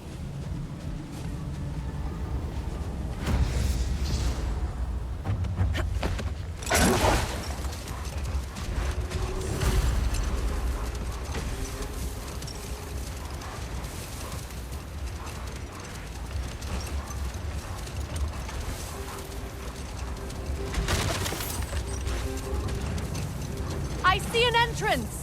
I see an entrance!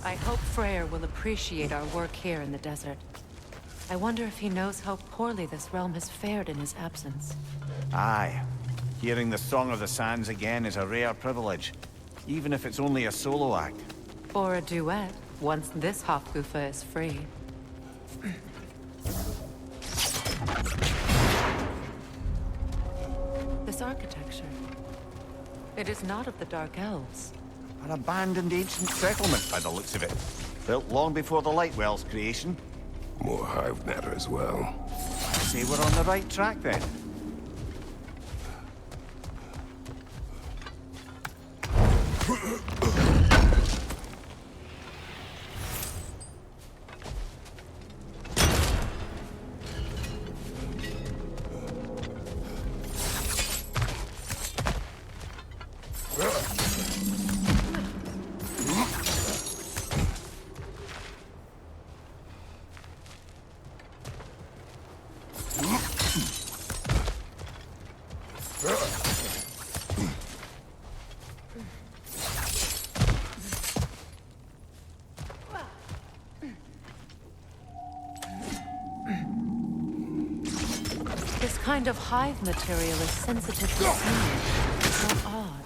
I hope Freyr will appreciate our work here in the desert. I wonder if he knows how poorly this realm has fared in his absence. Aye. Hearing the Song of the Sands again is a rare privilege, even if it's only a solo act. Or a duet, once this Hofgufa is free. This architecture. It is not of the Dark Elves. An abandoned ancient settlement by the looks of it. Built long before the Lightwell's creation. More hive matter as well. I'd say we're on the right track then. This kind of hive material is sensitive to smell. How odd.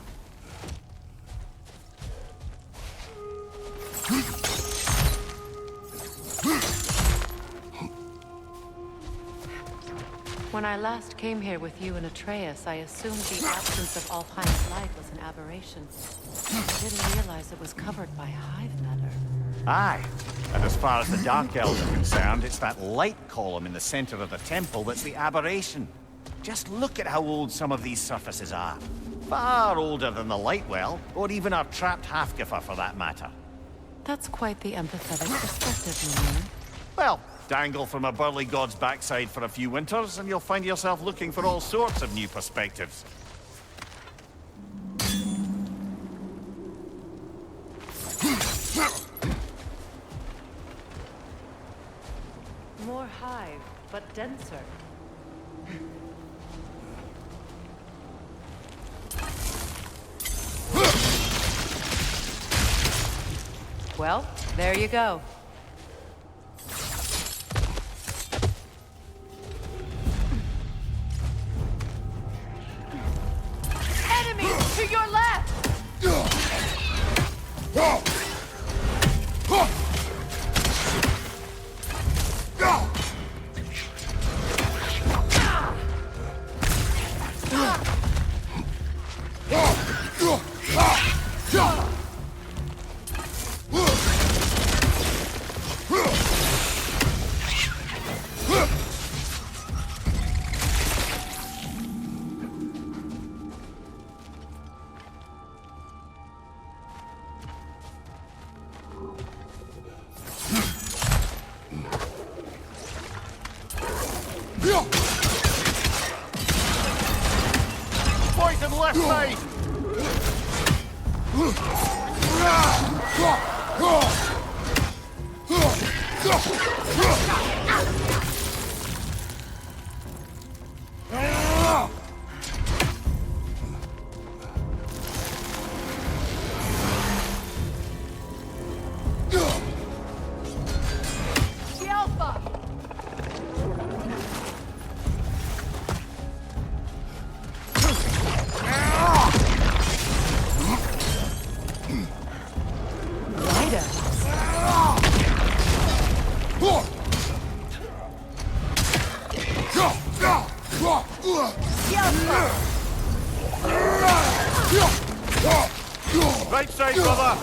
When I last came here with you and Atreus, I assumed the absence of Alfheim's light was an aberration. I didn't realize it was covered by hive matter. Aye. And as far as the Dark Elves are concerned, it's that light column in the center of the temple that's the aberration. Just look at how old some of these surfaces are. Far older than the light well, or even our trapped Halfgiffer for that matter. That's quite the empathetic perspective, Mimir. Well, dangle from a burly god's backside for a few winters, and you'll find yourself looking for all sorts of new perspectives. More hive, but denser. Well, there you go. Enemies to your left! Poison left side! The Alpha! Right side, brother!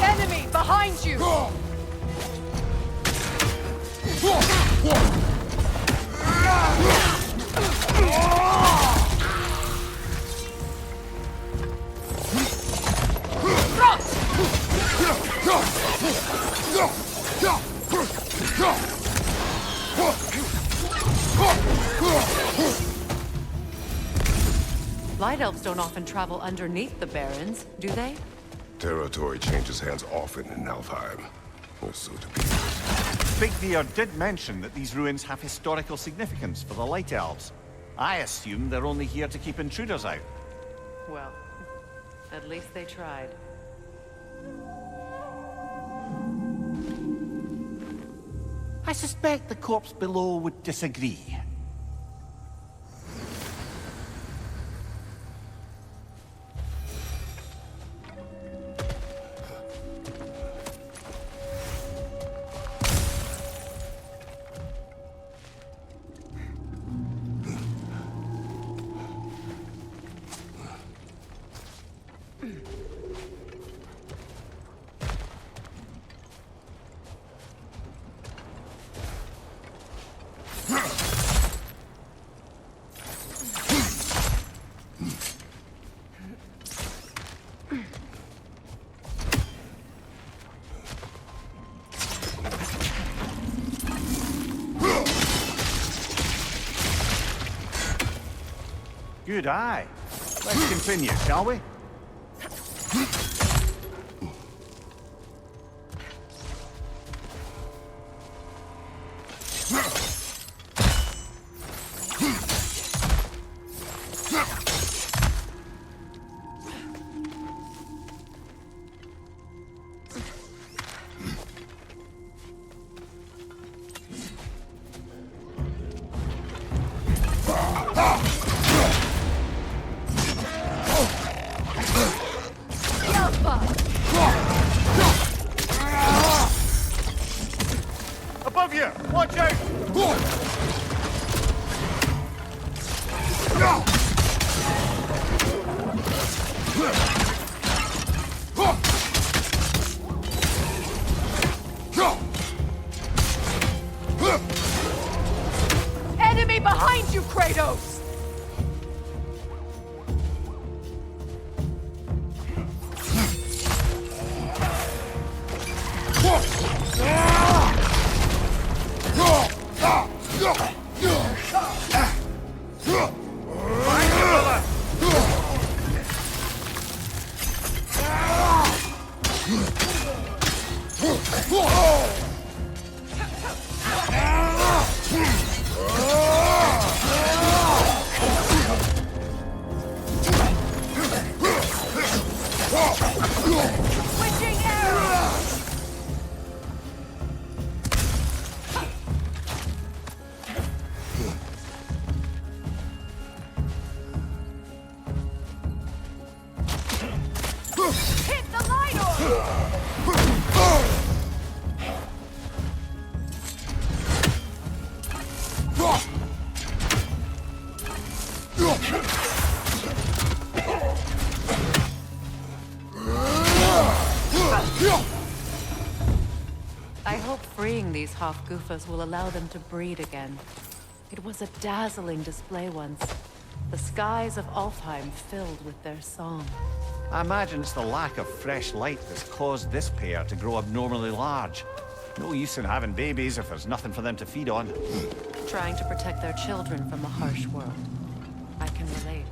Enemy behind you! Light elves don't often travel underneath the barrens, do they? Territory changes hands often in Alfheim. Or so to be. Big Veer did mention that these ruins have historical significance for the Light Elves. I assume they're only here to keep intruders out. Well, at least they tried. I suspect the corpse below would disagree. Good eye. Let's continue, shall we? Above you! Watch out! Enemy behind you, Kratos! Switching arrows! Hit the light orb! I hope freeing these Hofgufas will allow them to breed again. It was a dazzling display once. The skies of Alfheim filled with their song. I imagine it's the lack of fresh light that's caused this pair to grow abnormally large. No use in having babies if there's nothing for them to feed on. Trying to protect their children from a harsh world. I can relate.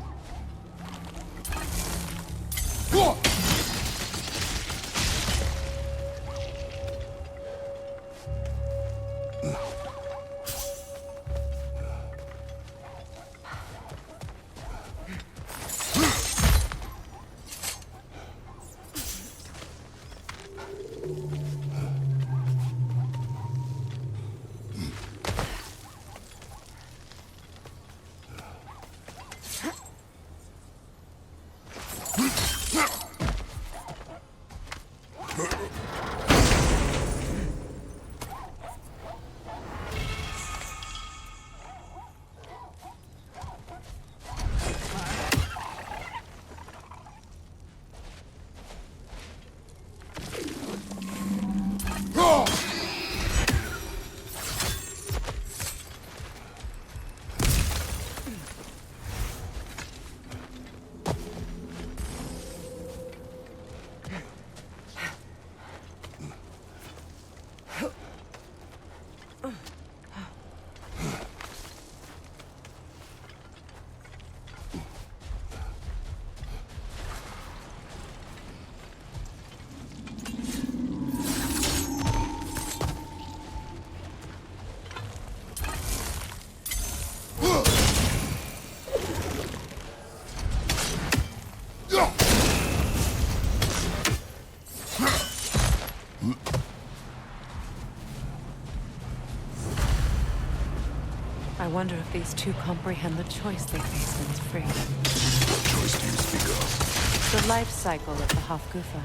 I wonder if these two comprehend the choice they face when it's free. What choice do you speak of? The life cycle of the Hofgufa.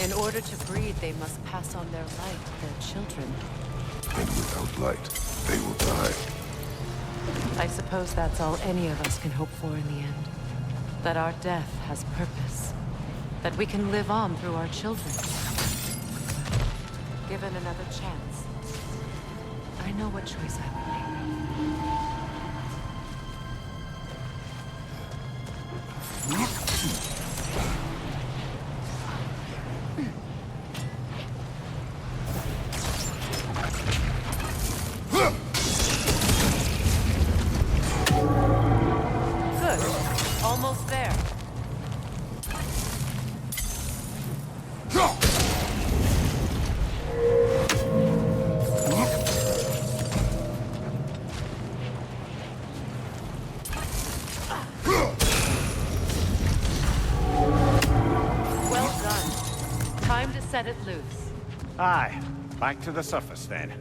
In order to breed, they must pass on their light to their children. And without light, they will die. I suppose that's all any of us can hope for in the end. That our death has purpose. That we can live on through our children. Given another chance, I know what choice I would make. Good. Almost there. let it loose. Aye. Back to the surface then.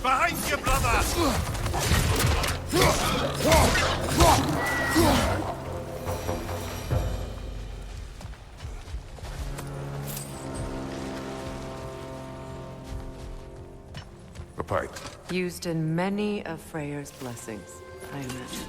Behind you, brother! A pipe. Used in many of Freyr's blessings, I imagine.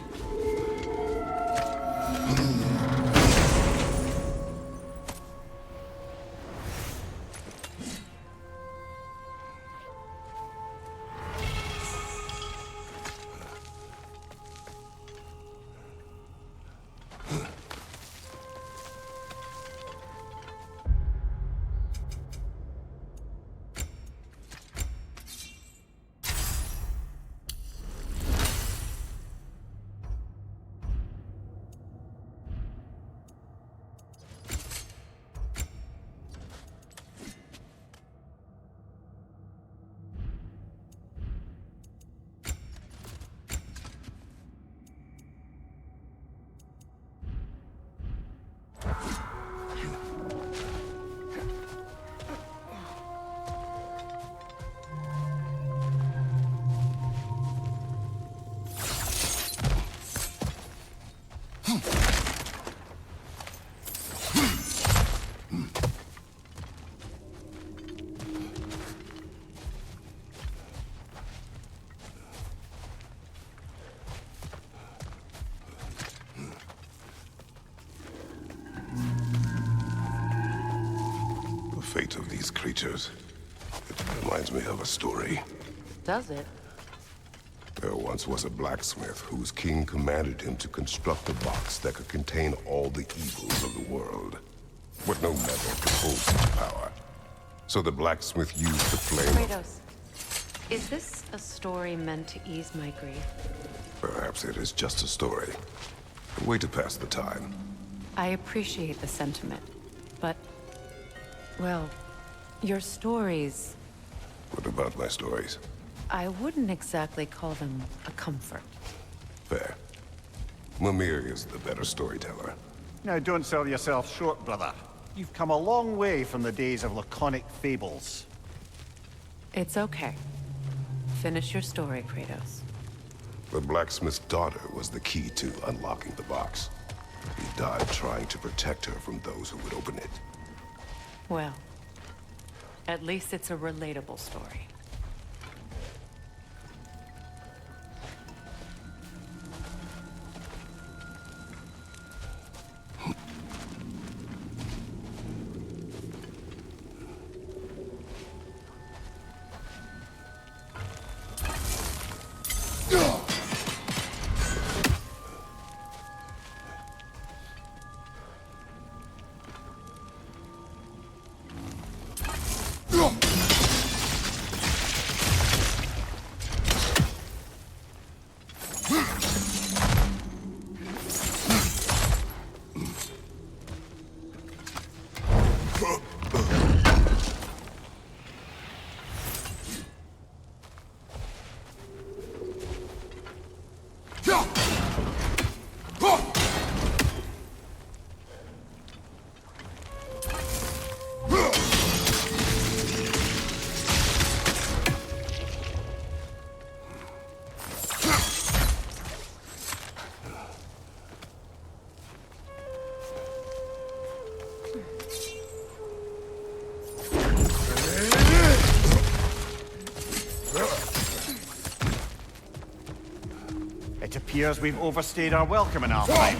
The fate of these creatures. It reminds me of a story. Does it? There once was a blacksmith whose king commanded him to construct a box that could contain all the evils of the world. But no metal could hold such power. So the blacksmith used the flame. Kratos, is this a story meant to ease my grief? Perhaps it is just a story. A way to pass the time. I appreciate the sentiment, but, well, your stories, What about my stories? I wouldn't exactly call them a comfort. Fair. Mimir is the better storyteller. Now, don't sell yourself short, brother. You've come a long way from the days of laconic fables. It's okay. Finish your story, Kratos. The blacksmith's daughter was the key to unlocking the box. He died trying to protect her from those who would open it. Well, at least it's a relatable story. It appears we've overstayed our welcome in our time.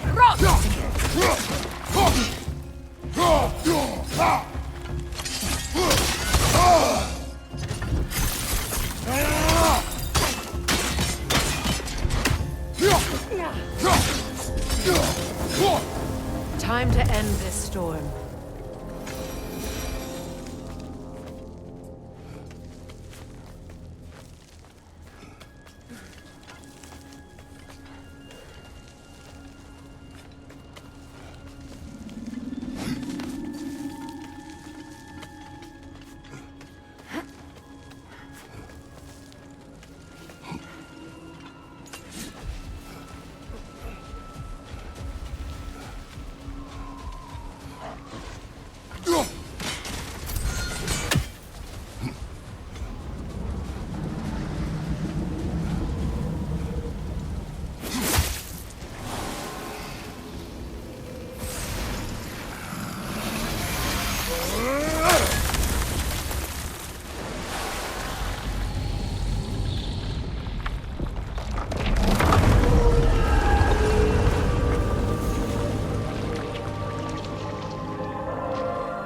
Time to end this storm.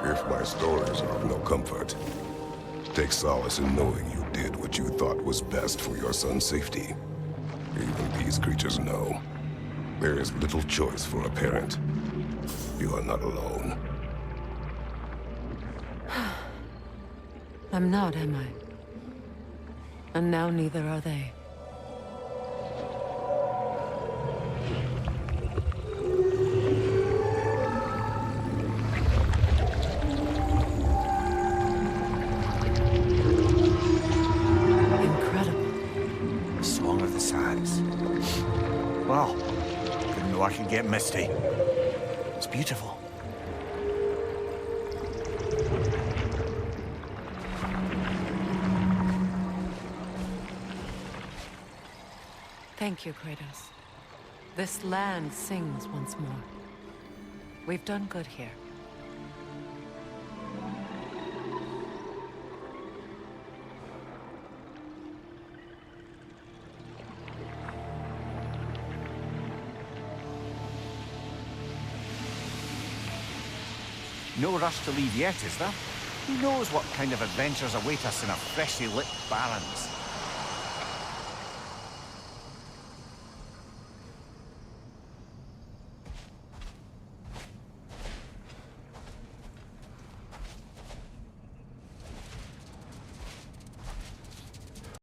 If my stories are of no comfort, take solace in knowing you did what you thought was best for your son's safety. Even these creatures know. There is little choice for a parent. You are not alone. I'm not, am I? And now neither are they. Song of the Sands. Well, didn't know I could get misty. It's beautiful. Thank you, Kratos. This land sings once more. We've done good here. No rush to leave yet, is there? Who knows what kind of adventures await us in our freshly lit barrens?